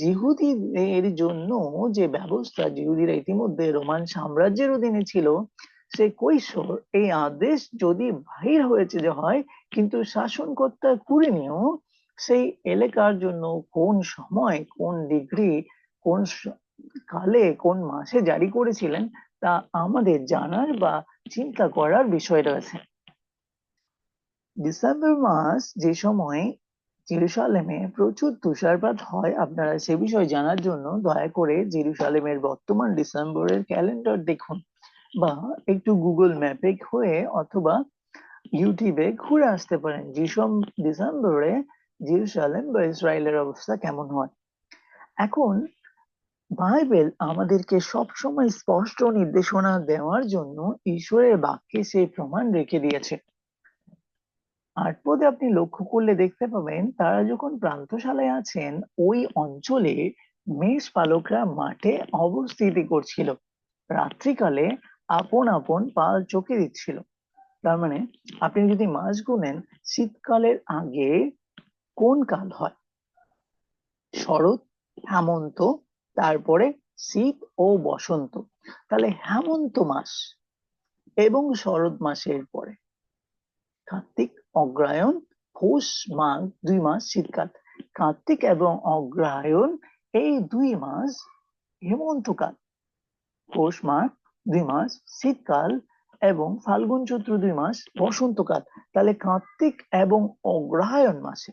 জিহুদীদের জন্য যে ব্যবস্থা, জিহুদীরা ইতিমধ্যে রোমান সাম্রাজ্যের অধীনে ছিল, সে কৈশোর এই আদেশ যদি বাহির হয়েছে যে হয়, কিন্তু শাসনকর্তা কুড়িনিও সেই এলাকার জন্য কোন সময় কোন ডিগ্রি কোন কালে কোন মাসে জারি করেছিলেন তা আমাদের জানার বা চিন্তা করার বিষয় রয়েছে। ডিসেম্বর মাস যে সময় জেরুসালেমে প্রচুর তুষারপাত হয়। আপনারা সে বিষয়ে জানার জন্য দয়া করে জেরুসালেমের বর্তমান ডিসেম্বরের ক্যালেন্ডার দেখুন, বা একটু গুগল ম্যাপে হয়ে অথবা ইউটিউবে ঘুরে আসতে পারেন ডিসেম্বরে জেরুসালেম বা ইসরায়েলের অবস্থা কেমন হয়। এখন বাইবেল আমাদেরকে সবসময় স্পষ্ট নির্দেশনা দেওয়ার জন্য ঈশ্বরের বাক্যে সেই প্রমাণ রেখে দিয়েছে। ৮ পদে আপনি লক্ষ্য করলে দেখতে পাবেন, তারা যখন প্রান্তশালায় আছেন ওই অঞ্চলে মেষ পালকরা মাঠে অবস্থিতি করছিল, রাত্রিকালে আপন আপন পাল চোখে দিচ্ছিল। তার মানে আপনি যদি মাস গুনেন, শীতকালের আগে কোন কাল হয়? শরৎ, হেমন্ত, তারপরে শীত ও বসন্ত। তাহলে হেমন্ত মাস এবং শরৎ মাসের পরে কার্তিক, অগ্রহায়ণ, পৌষ, মাঘ ২ মাস শীতকাল। কার্তিক এবং অগ্রহায়ণ এই ২ মাস হেমন্তকাল, পৌষ মাঘ ২ মাস শীতকাল এবং ফাল্গুন চৈত্র ২ মাস বসন্তকাল। তাহলে কার্তিক এবং অগ্রহায়ণ মাসে,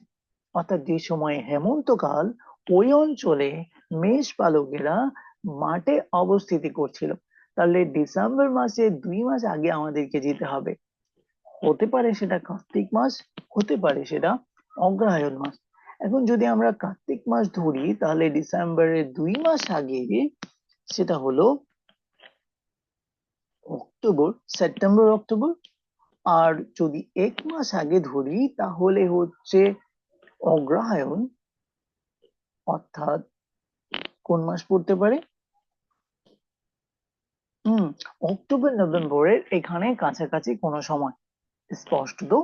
অর্থাৎ যে সময়ে হেমন্তকাল, ওই অঞ্চলে মেষ পালকেরা মাঠে অবস্থিতি করছিল। তাহলে ডিসেম্বর মাসে ২ মাস আগে আমাদেরকে যেতে হবে। হতে পারে সেটা কার্তিক মাস, হতে পারে সেটা অগ্রহায়ণ মাস। এখন যদি আমরা কার্তিক মাস ধরি, তাহলে ডিসেম্বরের ২ মাস আগে সেটা হলো অক্টোবর, সেপ্টেম্বর অক্টোবর। আর যদি ১ মাস আগে ধরি তাহলে হচ্ছে অগ্রহায়ণ, অর্থাৎ কোন মাস পড়তে পারে? অক্টোবর নভেম্বরের এখানে কাছাকাছি কোনো সময়। স্পষ্ট তো?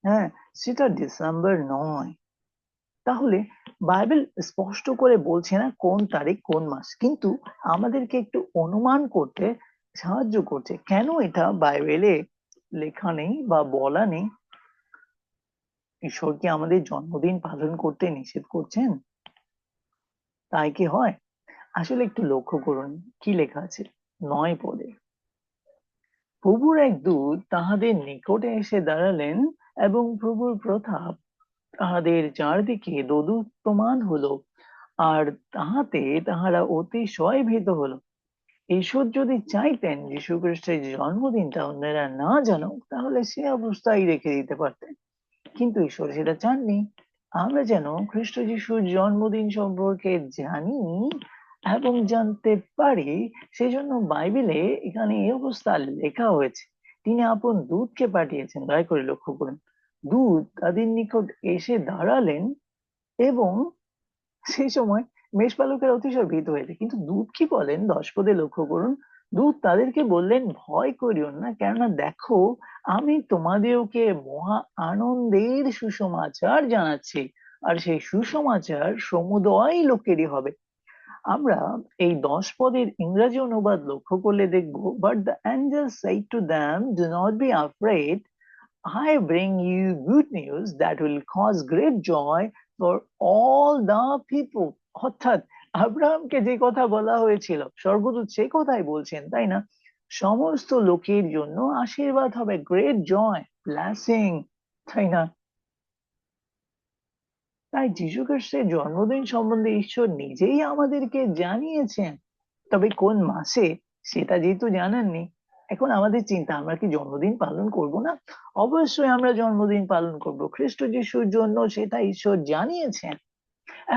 হ্যাঁ, সেটা ডিসেম্বর নয়। তাহলে বাইবেল স্পষ্ট করে বলছে না কোন তারিখ কোন মাস, কিন্তু আমাদেরকে একটু অনুমান করতে সাহায্য করছে। কেন এটা বাইবেলে লেখা নেই বা বলা নেই? ঈশ্বর কি আমাদের জন্মদিন পালন করতে নিষেধ করছেন? তাই কি হয়? আসলে একটু লক্ষ্য করুন কি লেখা আছে ৯ পদে। প্রভুর এক দূত তাহাদের নিকটে এসে দাঁড়ালেন এবং প্রভুর প্রতাপ তাহাদের চারদিকে দোদুল্যমান হলো, আর তাহাতে তাহারা অতিশয় ভীত হলো। ঈশ্বর যদি চাইতেন যীশু খ্রিস্টের জন্মদিনটা অন্যেরা না জানুক, তাহলে সে অবস্থায় রেখে দিতে পারতেন, কিন্তু ঈশ্বর সেটা চাননি। আমরা যেন খ্রিস্ট যীশুর জন্মদিন সম্পর্কে জানি এবং জানতে পারি, সেজন্য বাইবেলে এখানে এই অবস্থা লেখা হয়েছে। তিনি আপন দূতকে পাঠিয়েছেন। দয়া করে লক্ষ্য করুন, দূত তাদের নিকট এসে দাঁড়ালেন এবং সেই সময় মেষপালকেরা অতিশয় ভীত হয়েছে। কিন্তু দূত কি বলেন ১০ পদে লক্ষ্য করুন, দূত তাদেরকে বললেন, ভয় করিও না, কেননা দেখো আমি তোমাদেরকে মহা আনন্দের সুসমাচার জানাচ্ছি, আর সেই সুসমাচার সমুদয় লোকেরই হবে। আমরা এই ১০ পদের ইংরাজি অনুবাদ লক্ষ্য করলে দেখব, but the Angel said to them, do not be afraid, I bring you good news that will cause great joy for all the people. অর্থাৎ আব্রাহামকে যে কথা বলা হয়েছিল, স্বর্গদূত সেই কথাই বলছেন, তাই না? সমস্ত লোকের জন্য আশীর্বাদ হবে, গ্রেট জয়, ব্লেসিং, তাই না? তাই যীশু খ্রিস্টের জন্মদিন সম্বন্ধে ঈশ্বর নিজেই আমাদেরকে জানিয়েছেন, তবে কোন মাসে সেটা যেহেতু জানাননি। এখন আমাদের চিন্তা, আমরা কি জন্মদিন পালন করব না? অবশ্যই আমরা জন্মদিন পালন করব। খ্রিস্ট যিশুর জন্য সেটা ঈশ্বর জানিয়েছেন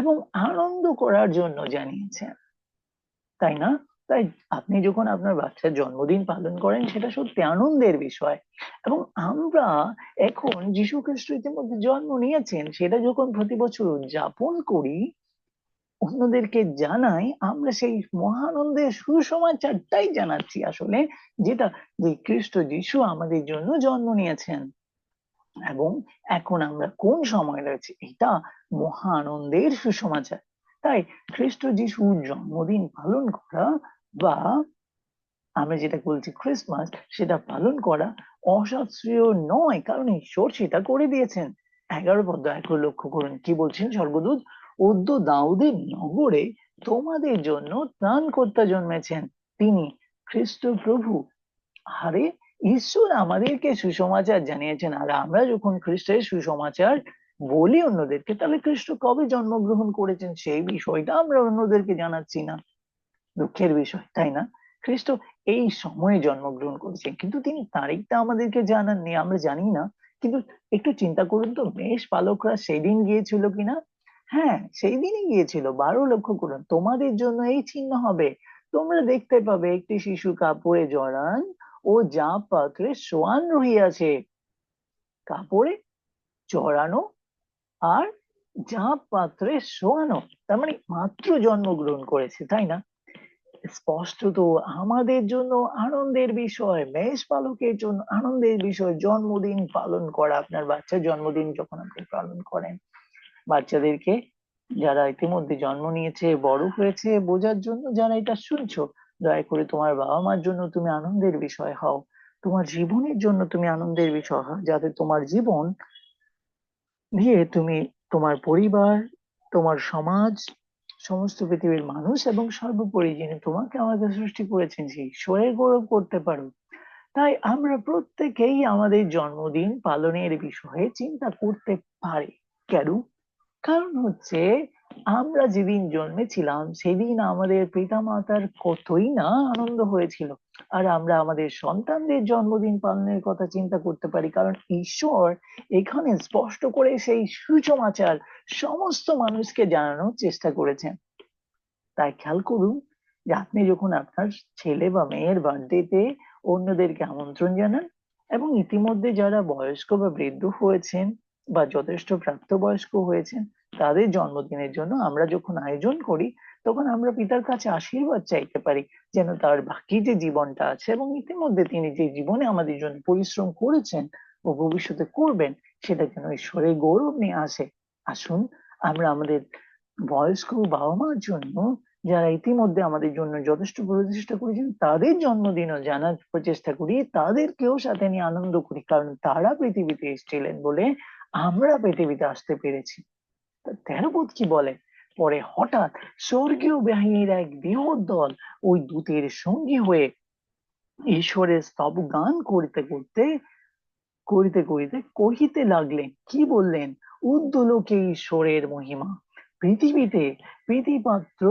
এবং আনন্দ করার জন্য জানিয়েছেন, তাই না? তাই আপনি যখন আপনার বাচ্চার জন্মদিন পালন করেন, সেটা সত্যি আনন্দের বিষয়। এবং আমরা এখন যীশু খ্রিস্ট ইতিমধ্যে জন্ম নিয়েছেন, সেটা যখন প্রতি বছর উদযাপন করি, অন্যদেরকে জানাই, আমরা সেই মহানন্দের সুসমাচারটাই জানাচ্ছি আসলে, যেটা যে খ্রিস্ট যিশু আমাদের জন্য জন্ম নিয়েছেন। এবং এখন আমরা কোন সময় রয়েছে, এটা মহা আনন্দের সুসমাচার। তাই খ্রিস্ট যিশুর জন্মদিন পালন করা, বা আমরা যেটা বলছি ক্রিসমাস, সেটা পালন করা অশাস্ত্রীয় নয়, কারণ ঈশ্বর সেটা করে দিয়েছেন। ১১ পদ দয়া করে লক্ষ্য করুন কি বলছেন স্বর্গদূত, অদ্য দাউদের নগরে তোমাদের জন্য ত্রাণকর্তা জন্মেছেন, তিনি খ্রিস্ট প্রভু। আরে ঈশ্বর আমাদেরকে সুসমাচার জানিয়েছেন, আর আমরা যখন খ্রিস্টের সুসমাচার বলি অন্যদেরকে, তাহলে কৃষ্ণ কবে জন্মগ্রহণ করেছেন সেই বিষয়টা আমরা অন্যদেরকে জানাচ্ছি না। দুঃখের বিষয়, তাই না? খ্রিস্ট এই সময়ে জন্মগ্রহণ করেছেন, কিন্তু তিনি তারিখটা আমাদেরকে জানাননি, আমরা জানি না। কিন্তু একটু চিন্তা করুন তো, মেষ পালকরা সেদিন গিয়েছিল কিনা? হ্যাঁ, সেই দিনই গিয়েছিল। 12 লক্ষ্য করুন, তোমাদের জন্য এই চিহ্ন হবে, তোমরা দেখতে পাবে একটি শিশু কাপড়ে জড়ান ও যা পাত্রে শোয়ান রহিয়াছে। কাপড়ে জড়ানো আর যা পাত্রে শোয়ানো, তার মানে মাত্র জন্মগ্রহণ করেছে, তাই না? স্পষ্টত আমাদের জন্য আনন্দের বিষয়, মেষ পালকের জন্য আনন্দের বিষয় জন্মদিন পালন করা। আপনার বাচ্চার জন্মদিন যখন আপনি পালন করেন, বাচ্চাদেরকে, যারা ইতিমধ্যে জন্ম নিয়েছে বড় হয়েছে, বোঝার জন্য, যারা এটা শুনছো, দয়া করে তোমার বাবা মার জন্য তুমি আনন্দের বিষয় হও, তোমার জীবনের জন্য তুমি আনন্দের বিষয় হও, যাতে তোমার জীবন দিয়ে তুমি তোমার পরিবার, তোমার সমাজ, সমস্ত পৃথিবীর মানুষ এবং সর্বোপরি যিনি তোমাকে আমাদের সৃষ্টি করেছেন সেই ঈশ্বরের গৌরব করতে পারো। তাই আমরা প্রত্যেকেই আমাদের জন্মদিন পালনের বিষয়ে চিন্তা করতে পারি। কেন? কারণ হচ্ছে, আমরা যেদিন জন্মেছিলাম সেদিন আমাদের পিতামাতার কতই না আনন্দ হয়েছিল। আর আমরা আমাদের সন্তানদের জন্মদিন পালনের কথা চিন্তা করতে পারি, কারণ ঈশ্বর এখানে স্পষ্ট করে সেই সুসমাচার সমস্ত মানুষকে জানানোর চেষ্টা করেছেন। তাই খেয়াল করুন যে আপনি যখন আপনার ছেলে বা মেয়ের বার্থডেতে অন্যদেরকে আমন্ত্রণ জানান, এবং ইতিমধ্যে যারা বয়স্ক বা বৃদ্ধ হয়েছেন বা যথেষ্ট প্রাপ্তবয়স্ক হয়েছেন, তাদের জন্মদিনের জন্য আমরা যখন আয়োজন করি, তখন আমরা পিতার কাছে আশীর্বাদ চাইতে পারি, যেন তার বাকি যে জীবনটা আছে এবং ইতিমধ্যে তিনি যে জীবনে আমাদের জন্য পরিশ্রম করেছেন ও ভবিষ্যতে করবেন, সেটা যেন ঈশ্বরের গৌরব নিয়ে আসে। আসুন আমরা আমাদের বয়স্ক বাবা মার জন্য, যারা ইতিমধ্যে আমাদের জন্য যথেষ্ট প্রচেষ্টা করেছেন, তাদের জন্মদিনও জানার প্রচেষ্টা করি, তাদেরকেও সাথে নিয়ে আনন্দ করি, কারণ তারা পৃথিবীতে এসেছিলেন বলে আমরা পৃথিবীতে আসতে পেরেছি। 13 পদ কি বলে? পরে হঠাৎ স্বর্গীয় বাহিনীর এক বৃহৎ দল ওই দূতের সঙ্গী হয়ে ঈশ্বরের স্তব গান করতে করতে করিতে করিতে কহিতে লাগলেন। কি বললেন? ঊর্ধ্বলোকে ঈশ্বরের মহিমা, পৃথিবীতে প্রীতিপাত্র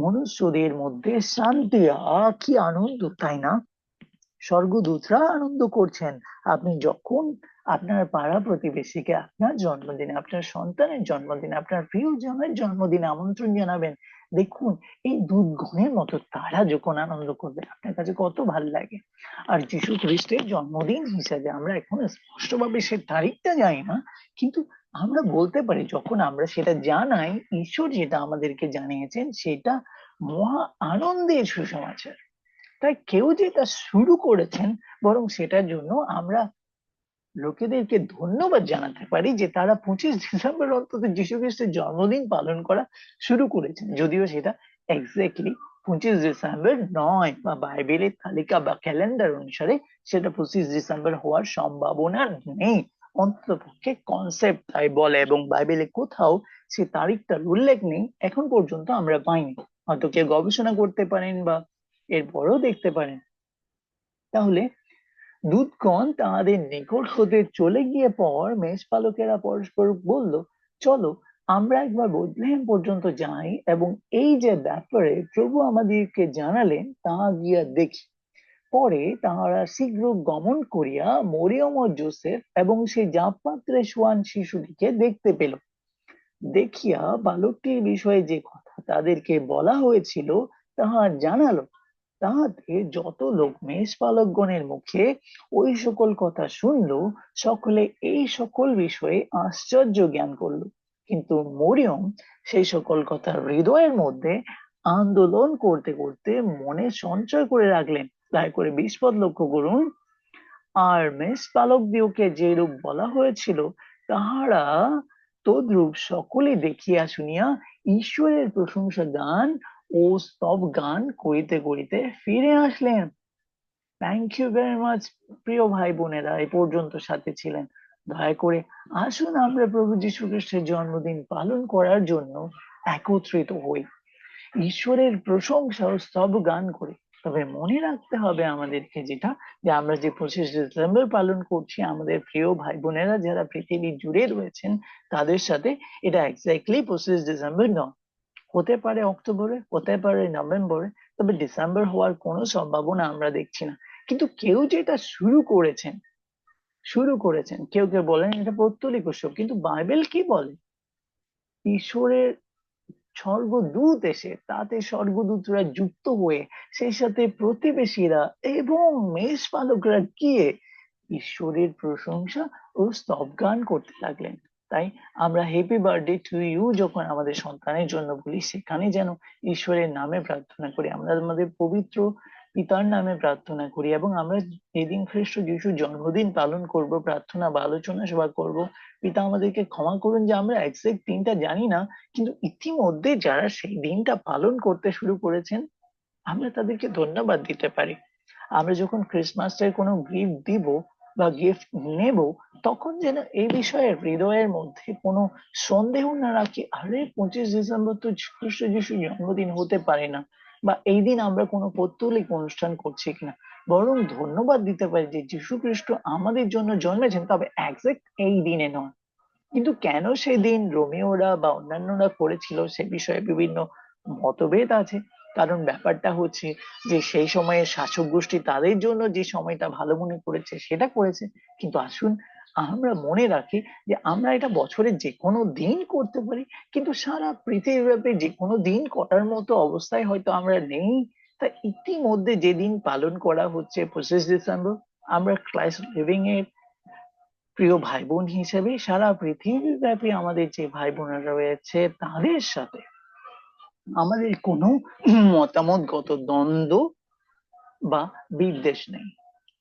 মনুষ্যদের মধ্যে শান্তি। কি আনন্দ, তাই না? স্বর্গদূতরা আনন্দ করছেন। আপনি যখন আপনার পাড়া প্রতিবেশীকে আপনার জন্মদিনে, আপনার সন্তানের জন্মদিনে, আপনার প্রিয়জনের জন্মদিনে আমন্ত্রণ জানাবেন, দেখুন এই দূতগণের মতো তারা যখন আনন্দ করবে, আপনার কাছে কত ভালো লাগে। আর যীশু খ্রিস্টের জন্মদিন হিসাবে আমরা এখন স্পষ্টভাবে সে তারিখটা জানি না, কিন্তু আমরা বলতে পারি যখন আমরা সেটা জানাই, ঈশ্বর যেটা আমাদেরকে জানিয়েছেন সেটা মহা আনন্দের সুসমাচার। তাই কেউ যেটা শুরু করেছেন, বরং সেটার জন্য আমরা লোকেদেরকে ধন্যবাদ জানাতে পারি যে তারা 25 ডিসেম্বর অন্তত যীশু খ্রিস্টের জন্মদিন পালন করা শুরু করেছেন, যদিও সেটা এক্স্যাক্টলি 25 ডিসেম্বর নয়, বা বাইবেলের তালিকা বা ক্যালেন্ডার অনুসারে সেটা 25 ডিসেম্বর হওয়ার সম্ভাবনা নেই। অন্তত পক্ষে কনসেপ্ট তাই বলে, এবং বাইবেলে কোথাও সে তারিখটার উল্লেখ নেই, এখন পর্যন্ত আমরা পাইনি। হয়তো কেউ গবেষণা করতে পারেন বা এরপরও দেখতে পারেন। তাহলে দূতগণ তাহাদের নিকট হতে চলে গিয়ে পর মেষপালকেরা পরস্পর বলল, চলো আমরা একবার বেথলেহেম পর্যন্ত যাই এবং এই যে ব্যাপারে প্রভু আমাদেরকে জানালেন তাহা গিয়া দেখি। পরে তাহারা শীঘ্র গমন করিয়া মরিয়ম ও যোসেফ এবং সেই জাপাত্রে শোয়ান শিশুটিকে দেখতে পেল। দেখিয়া বালকটির বিষয়ে যে কথা তাদেরকে বলা হয়েছিল তাহা জানালো। তাহাতে যত লোক মেষপালকগণের মুখে ওই সকল কথা শুনলো, সকলে এই সকল বিষয়ে আশ্চর্য জ্ঞান করলো। কিন্তু মরিয়ম সেই সকল কথা হৃদয়ের মধ্যে আন্দোলন করতে করতে মনে সঞ্চয় করে রাখলেন। দয়া করে 20 পদ লক্ষ্য করুন। আর মেষপালকদিওকে যেরূপ বলা হয়েছিল, তাহারা তদ্রূপ সকলে দেখিয়া শুনিয়া ঈশ্বরের প্রশংসা গান ও স্তব গান করিতে করিতে ফিরে আসলেন। Thank you very much. প্রিয় ভাই বোনেরা, এই পর্যন্ত সাথে ছিলেন, দয়া করে আসুন আমরা প্রভু যীশু খ্রিস্টের জন্মদিন পালন করার জন্য একত্রিত হই, ঈশ্বরের প্রশংসা ও স্তব গান করে। তবে মনে রাখতে হবে আমাদেরকে যেটা, যে আমরা যে 25 ডিসেম্বর পালন করছি, আমাদের প্রিয় ভাই বোনেরা যারা পৃথিবী জুড়ে রয়েছেন তাদের সাথে, এটা এক্স্যাক্টলি 25 ডিসেম্বর নয়। হতে পারে অক্টোবরে, হতে পারে নভেম্বরে, তবে ডিসেম্বর হওয়ার কোনো সম্ভাবনা আমরা দেখছি না। কিন্তু কেউ যেটা শুরু করেছেন, কেউ কেউ বলেন এটা পৌত্তলিক উৎসব, কিন্তু বাইবেল কি বলে? ঈশ্বরের স্বর্গদূত এসে, তাতে স্বর্গদূতরা যুক্ত হয়ে, সেই সাথে প্রতিবেশীরা এবং মেষপালকরা গিয়ে ঈশ্বরের প্রশংসা ও স্তবগান করতে লাগলেন। তাই আমরা হ্যাপি বার্থডে টু ইউ যখন আমাদের সন্তানের জন্য বলি, সেখানে যেন ঈশ্বরের নামে প্রার্থনা করি, আমরা আমাদের পবিত্র পিতার নামে প্রার্থনা করি, এবং আমরা যেদিন খ্রিস্ট যিশুর জন্মদিন পালন করব, প্রার্থনা বা আলোচনা সভা করব, পিতা আমাদেরকে ক্ষমা করুন যে আমরা এক্সাক্ট দিনটা জানি না, কিন্তু ইতিমধ্যে যারা সেই দিনটা পালন করতে শুরু করেছেন, আমরা তাদেরকে ধন্যবাদ দিতে পারি। আমরা যখন ক্রিসমাসের কোনো গিফট দিব বা গিফট নেব, তখন যেন এই বিষয়ে হৃদয়ের মধ্যে কোনো সন্দেহ না রাখি, আরে 25 ডিসেম্বর তো খ্রিস্ট যিশুর জন্মদিন হতে পারে না, বা এই দিন আমরা কোনো পৌত্তলিক অনুষ্ঠান করছি কিনা। বরং ধন্যবাদ দিতে পারি যে যীশু খ্রিস্ট আমাদের জন্য জন্মেছেন, তবে একজ্যাক্ট এই দিনে নয়। কিন্তু কেন সেদিন রোমিওরা বা অন্যান্যরা করেছিল সে বিষয়ে বিভিন্ন মতভেদ আছে। কারণ ব্যাপারটা হচ্ছে যে সেই সময়ে শাসক গোষ্ঠী তাদের জন্য যে সময়টা ভালো মনে করেছে সেটা করেছে। কিন্তু আসুন আমরা মনে রাখি যে আমরা এটা বছরের যে কোনো দিন করতে পারি, কিন্তু সারা পৃথিবীব্যাপী যে কোনো দিন করার মতো অবস্থায় হয়তো আমরা নেই। তা ইতিমধ্যে যে দিন পালন করা হচ্ছে 25 ডিসেম্বর, আমরা ক্রাইস্ট লিভিং এর প্রিয় ভাই বোন হিসেবে সারা পৃথিবীব্যাপী আমাদের যে ভাই বোনেরা রয়েছে তাদের সাথে আমাদের কোনো মতামতগত দ্বন্দ্ব বা বিদ্বেষ নেই।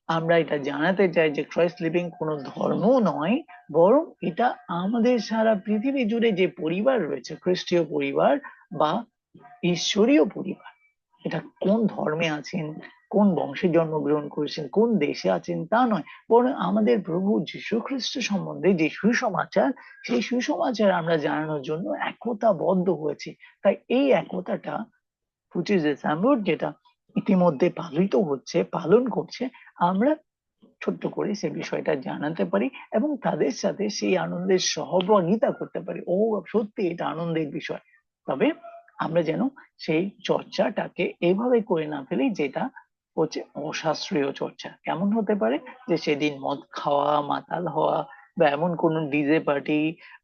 আমরা এটা জানাতে চাই যে ক্রাইস্ট লিভিং কোনো ধর্ম নয়, বরং এটা আমাদের সারা পৃথিবী জুড়ে যে পরিবার রয়েছে, খ্রিস্টীয় পরিবার বা ঈশ্বরীয় পরিবার, এটা কোন ধর্মে আছেন, কোন বংশে জন্মগ্রহণ করেছেন, কোন দেশে আছেন তা নয়, বরং আমাদের প্রভু যীশু খ্রিস্ট সম্বন্ধে যে সুসমাচার, সেই সুসমাচার আমরা জানানোর জন্য একতাবদ্ধ হয়েছি। তাই এই একতাটা 25 ডিসেম্বর যেটা ইতিমধ্যে পালিত হচ্ছে, পালন করছে, আমরা ছোট্ট করে সে বিষয়টা জানাতে পারি এবং তাদের সাথে সেই আনন্দের সহভাগিতা করতে পারি। ও সত্যি এটা আনন্দের বিষয়। তবে আমরা যেন সেই চর্চাটাকে এইভাবে করে না ফেলি যেটা হচ্ছে অশাস্ত্রীয় চর্চা। কেমন হতে পারে? যে সেদিন মদ খাওয়া, মাতাল হওয়া, বা এমন কোনো ডিজে পার্টি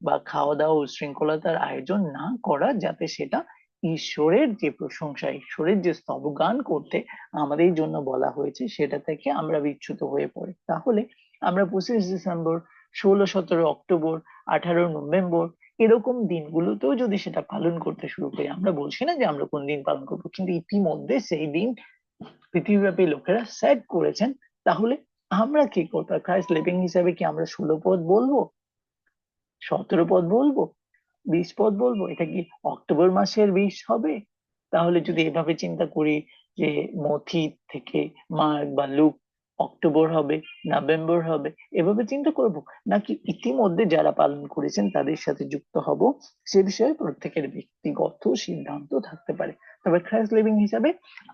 বা খাওয়া দাওয়া উচ্ছৃঙ্খলতার আয়োজন না করা, যাতে সেটা ঈশ্বরের যে প্রশংসা, ঈশ্বরের যে স্তবগান করতে আমাদের জন্য বলা হয়েছে সেটা থেকে আমরা বিচ্যুত হয়ে পড়ি। তাহলে আমরা 25 ডিসেম্বর, 16-17 অক্টোবর, 18 নভেম্বর এরকম দিনগুলোতেও যদি সেটা পালন করতে শুরু করি, আমরা বলছি না যে আমরা কোন দিন পালন করবো, কিন্তু ইতিমধ্যে সেই দিন পৃথিবীব্যাপী লোকেরা সেট করেছেন, তাহলে আমরা কি করবো? ক্রাইস্ট লিভিং হিসাবে কি আমরা 16 পদ বলবো, 17 পদ বলবো, 20 পদ বলবো? এটা কি অক্টোবর মাসের 20 হবে? তাহলে যদি এভাবে চিন্তা করি যে মথি থেকে মার্ক বা লুক অক্টোবর হবে, নভেম্বর হবে, এভাবে চিন্তা করব, নাকি ইতিমধ্যে যারা পালন করেছেন তাদের সাথে যুক্ত হব, সে বিষয়ে প্রত্যেকের ব্যক্তিগত সিদ্ধান্ত থাকতে পারে। তবে ক্রাইস্ট লিভিং হিসাবে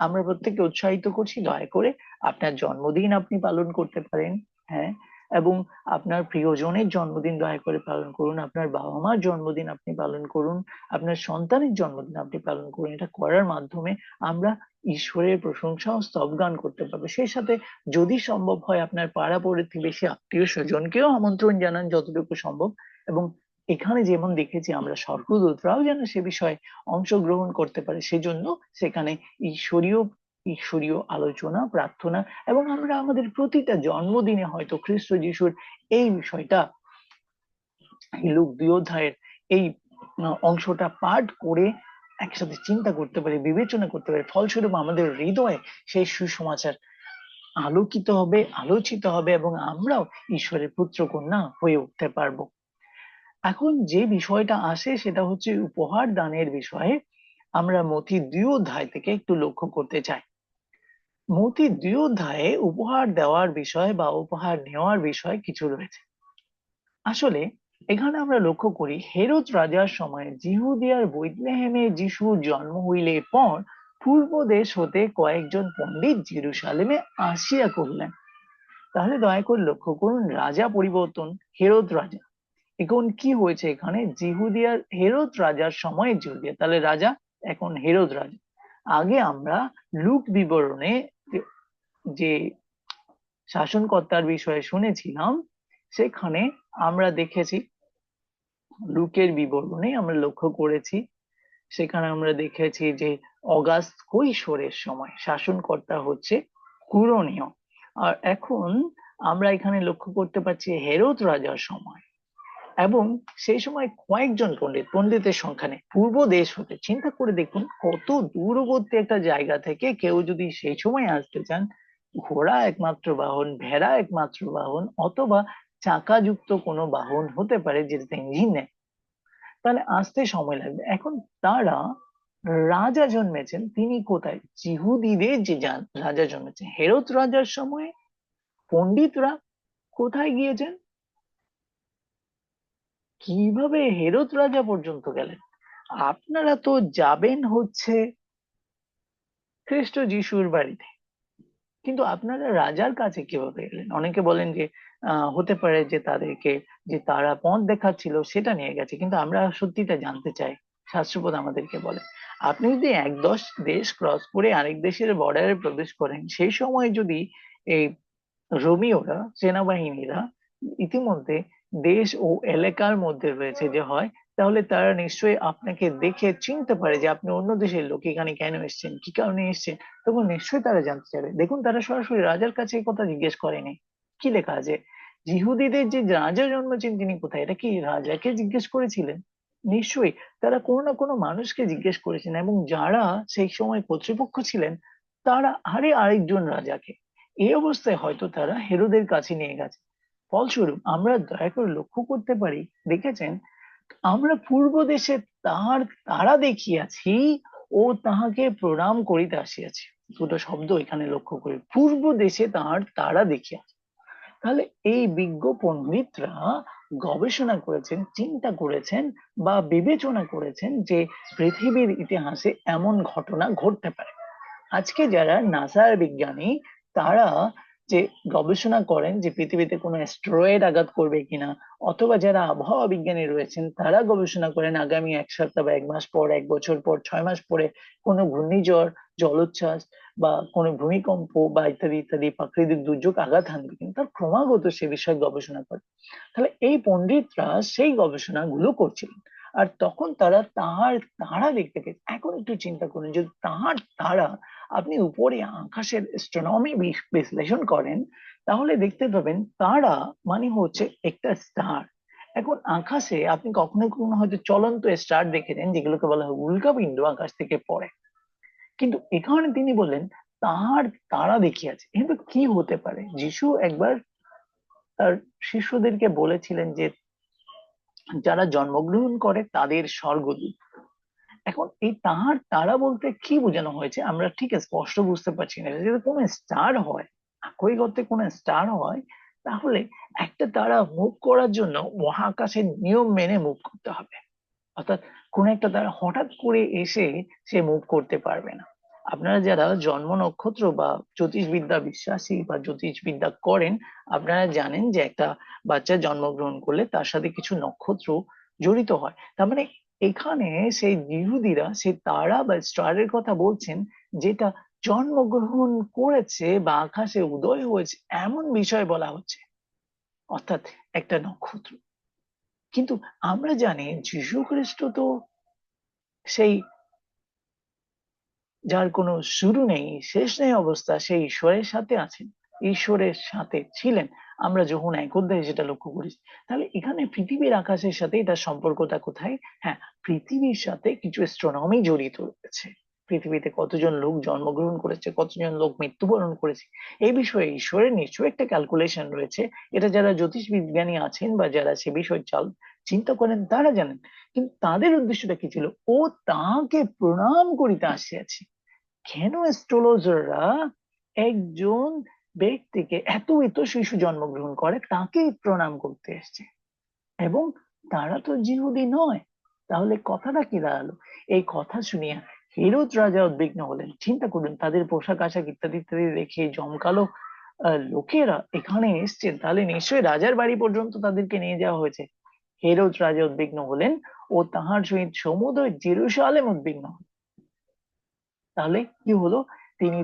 আমরা প্রত্যেককে উৎসাহিত করছি, দয়া করে আপনার জন্মদিন আপনি পালন করতে পারেন। হ্যাঁ, এবং আপনার প্রিয়জনের জন্মদিন দয়া করে পালন করুন, আপনার বাবা মার জন্মদিন আপনি পালন করুন, আপনার সন্তানের জন্মদিন আপনি পালন করুন। এটা করার মাধ্যমে আমরা ঈশ্বরের প্রশংসা ও স্তবগান করতে পারবো। সেই সাথে যদি সম্ভব হয় আপনার পাড়া প্রতিবেশী আত্মীয় স্বজনকেও আমন্ত্রণ জানান যতটুকু সম্ভব। এবং এখানে যেমন দেখেছি আমরা, স্বর্গদূতরাও যেন সে বিষয়ে অংশগ্রহণ করতে পারে, সেজন্য সেখানে ঈশ্বরীয় ঈশ্বরীয় আলোচনা, প্রার্থনা, এবং আমরা আমাদের প্রতিটা জন্মদিনে হয়তো খ্রিস্ট যিশুর এই বিষয়টা, লুক 2 অধ্যায়ের এই অংশটা পাঠ করে একসাথে চিন্তা করতে পারি, বিবেচনা করতে পারি। ফলস্বরূপ আমাদের হৃদয়ে সেই সুসমাচার আলোকিত হবে, আলোচিত হবে, এবং আমরাও ঈশ্বরের পুত্র কন্যা হয়ে উঠতে পারবো। এখন যে বিষয়টা আসে সেটা হচ্ছে উপহার দানের বিষয়ে। আমরা মথি 2 অধ্যায় থেকে একটু লক্ষ্য করতে চাই। মথি 2 অধ্যায়ে উপহার দেওয়ার বিষয় বা উপহার নেওয়ার বিষয় কিছু রয়েছে। আসলে এখানে আমরা লক্ষ্য করি, হেরোদ রাজার সময় জিহুদিয়ার বেথলেহেমে যিশুর জন্ম হইলে পর পূর্ব দেশ হতে কয়েকজন পণ্ডিত জেরুসালেমে আসিয়া কহিলেন। তাহলে দয়া করে লক্ষ্য করুন, রাজা পরিবর্তন, হেরোদ রাজা। এখন কি হয়েছে এখানে, জিহুদিয়ার হেরোদ রাজার সময় জিহুদিয়া, তাহলে রাজা এখন হেরোদ রাজা। আগে আমরা লুক বিবরণে যে শাসনকর্তার বিষয়ে শুনেছিলাম, সেখানে আমরা দেখেছি, লুকের বিবরণে আমরা লক্ষ্য করেছি, সেখানে আমরা দেখেছি যে অগাস্ট কৈশোরের সময় শাসনকর্তা হচ্ছে কুরনীয়। আর এখন আমরা এখানে লক্ষ্য করতে পারছি হেরোদ রাজার সময়, এবং সেই সময় কয়েকজন পণ্ডিতের সংখ্যা নেই, পূর্ব দেশ হতে। চিন্তা করে দেখুন, কত দূরবর্তী একটা জায়গা থেকে কেউ যদি সেই সময় আসতে চান, ঘোড়া একমাত্র বাহন, ভেড়া একমাত্র বাহন, অথবা চাকাযুক্ত কোনো বাহন হতে পারে যেটাতে ইঞ্জিন নেই, তাহলে আসতে সময় লাগবে। এখন তারা, রাজা জন্মেছেন তিনি কোথায়, জিহুদীদের যে রাজা জন্মেছেন হেরোদ রাজার সময়ে, পণ্ডিতরা কোথায় গিয়েছেন, কিভাবে হেরোদ রাজা পর্যন্ত গেলেন? আপনারা তো যাবেন হচ্ছে খ্রিস্ট যিশুর বাড়িতে, কিন্তু আপনারা রাজার কাছে কিভাবে এলেন? অনেকে বলেন যে হতে পারে যে তাদেরকে যে তারা পথ দেখাচ্ছিল সেটা নিয়ে গেছে, কিন্তু আমরা সত্যিটা জানতে চাই। শাস্ত্রপদ আমাদেরকে বলে, আপনি যদি দেশ ক্রস করে আরেক দেশের বর্ডারে প্রবেশ করেন, সেই সময় যদি এই রোমিওরা, সেনাবাহিনীরা ইতিমধ্যে দেশ ও এলাকার মধ্যে রয়েছে যে হয়, তাহলে তারা নিশ্চয়ই আপনাকে দেখে চিনতে পারে যে আপনি অন্য দেশের লোক, এখানে কেন এসেছেন, কি কারণে এসেছেন, তখন নিশ্চয়ই তারা জানতে চাইবে। দেখুন, তারা সরাসরি রাজার কাছে এই কথা জিজ্ঞেস করেনি। কি লেখা আছে, ইহুদিদের যে রাজা জন্মেছেন তিনি কোথায়, এটা কি রাজাকে জিজ্ঞেস করেছিলেন? নিশ্চয়ই তারা কোনো না কোনো মানুষকে জিজ্ঞেস করেছেন, এবং যারা সেই সময় কর্তৃপক্ষ ছিলেন তারা আরেকজন রাজাকে। এই অবস্থায় হয়তো তারা হেরোদের কাছে নিয়ে গেছে। ফলস্বরূপ আমরা দয়া করে লক্ষ্য করতে পারি, দেখেছেন, আমরা পূর্ব দেশে তাহার তারা দেখিয়াছি ও তাহাকে প্রণাম করিতে আসিয়াছি। দুটো শব্দ এখানে লক্ষ্য করি, পূর্ব দেশে তাহার তারা দেখিয়াছি। তাহলে এই বিজ্ঞ পণ্ডিতরা গবেষণা করেছেন, চিন্তা করেছেন, বা বিবেচনা করেছেন যে পৃথিবীর ইতিহাসে এমন ঘটনা ঘটতে পারে। আজকে যারা নাসার বিজ্ঞানী, তারা যে গবেষণা করেন যে পৃথিবীতে কোনো অ্যাস্টেরয়েড আঘাত করবে কিনা, অথবা যারা আবহাওয়া বিজ্ঞানী রয়েছেন তারা গবেষণা করেন আগামী এক সপ্তাহ বা এক মাস পর, এক বছর পর, 6 মাস পরে কোনো ঘূর্ণিঝড়, জলোচ্ছ্বাস বা কোনো ভূমিকম্প বা ইত্যাদি ইত্যাদি প্রাকৃতিক দুর্যোগ আঘাত হানবে কিনা, তার ক্রমাগত সে বিষয়ে গবেষণা করে। তাহলে এই পণ্ডিতরা সেই গবেষণাগুলো করছিলেন, আর তখন তারা তাহার তারা দেখতে পেয়েছে। এখন একটু চিন্তা করুন, যদি তাহার তারা আপনি উপরে আকাশের অ্যাস্ট্রোনমি বিশ্লেষণ করেন, তাহলে দেখতে পাবেন তারা মানে হচ্ছে একটা স্টার। এখন আকাশে আপনি কখনো কখনো হয়তো চলন্ত স্টার দেখেছেন, যেগুলোকে বলা হয় উল্কাপিণ্ড, আকাশ থেকে পড়ে। কিন্তু এখানে তিনি বললেন তাহার তারা দেখিয়াছে। কিন্তু কি হতে পারে, যিশু একবার তার শিষ্যদেরকে বলেছিলেন যে যারা জন্মগ্রহণ করে তাদের স্বর্গদূত। এখন এই তাহার তারা বলতে কি বোঝানো হয়েছে আমরা ঠিক স্পষ্ট বুঝতে পারছি না। যদি কোনো স্টার হয়, একই গর্তে কোনো স্টার হয়, তাহলে একটা তারা মুভ করার জন্য মহাকাশের নিয়ম মেনে মুভ করতে হবে। অর্থাৎ কোন একটা তারা হঠাৎ করে এসে সে মুভ করতে পারবে না। আপনারা যারা জন্ম নক্ষত্র বা জ্যোতিষবিদ্যা বিশ্বাসী বা জ্যোতিষবিদ্যা করেন, আপনারা জানেন যে একটা বাচ্চা জন্মগ্রহণ করলে তার সাথে কিছু নক্ষত্র জড়িত হয়। তার মানে এখানে সেই ইহুদিরা সেই তারা বা স্টারের কথা বলছেন, যেটা জন্মগ্রহণ করেছে বা আকাশে উদয় হয়েছে এমন বিষয় বলা হচ্ছে, অর্থাৎ একটা নক্ষত্র। কিন্তু আমরা জানি যীশু খ্রিস্ট তো সেই, যার কোনো শুরু নেই শেষ নেই অবস্থা, সেই ঈশ্বরের সাথে আছেন, ঈশ্বরের সাথে ছিলেন। আমরা যখন এক অধ্যায়ে সেটা লক্ষ্য করি, তাহলে এখানে পৃথিবীর আকাশের সাথে এটা সম্পর্কটা কোথায়? হ্যাঁ, পৃথিবীর সাথে কিছু অ্যাস্ট্রোনমি জড়িত রয়েছে। পৃথিবীতে কতজন লোক জন্মগ্রহণ করেছে, কতজন লোক মৃত্যুবরণ করেছে, এই বিষয়ে ঈশ্বরের নিশ্চয়ই একটা ক্যালকুলেশন রয়েছে। এটা যারা জ্যোতিষ বিজ্ঞানী আছেন বা যারা সে বিষয় চিন্তা করেন তারা জানেন। কিন্তু তাদের উদ্দেশ্যটা কি ছিল? ও তাকে প্রণাম করিতে আসিয়াছে। কেন অ্যাস্ট্রোলজাররা একজন ব্যক্তিকে, এত শিশু জন্মগ্রহণ করে তাকে প্রণাম করতে এসছে, এবং তারা তো জিহুদি নয়? তাহলে কথাটা কি দাঁড়ালো? এই কথা শুনিয়া হেরোদ রাজা উদ্বিগ্ন হলেন। চিন্তা করুন, তাদের পোশাক আশাক ইত্যাদি ইত্যাদি দেখে জমকালো লোকেরা এখানে এসছেন, তাহলে নিশ্চয়ই রাজার বাড়ি পর্যন্ত তাদেরকে নিয়ে যাওয়া হয়েছে। হেরোদ রাজা উদ্বিগ্ন হলেন ও তাহার সহিত সমুদয় জেরুসালেম উদ্বিগ্ন হল। তাহলে কি হলো, তিনি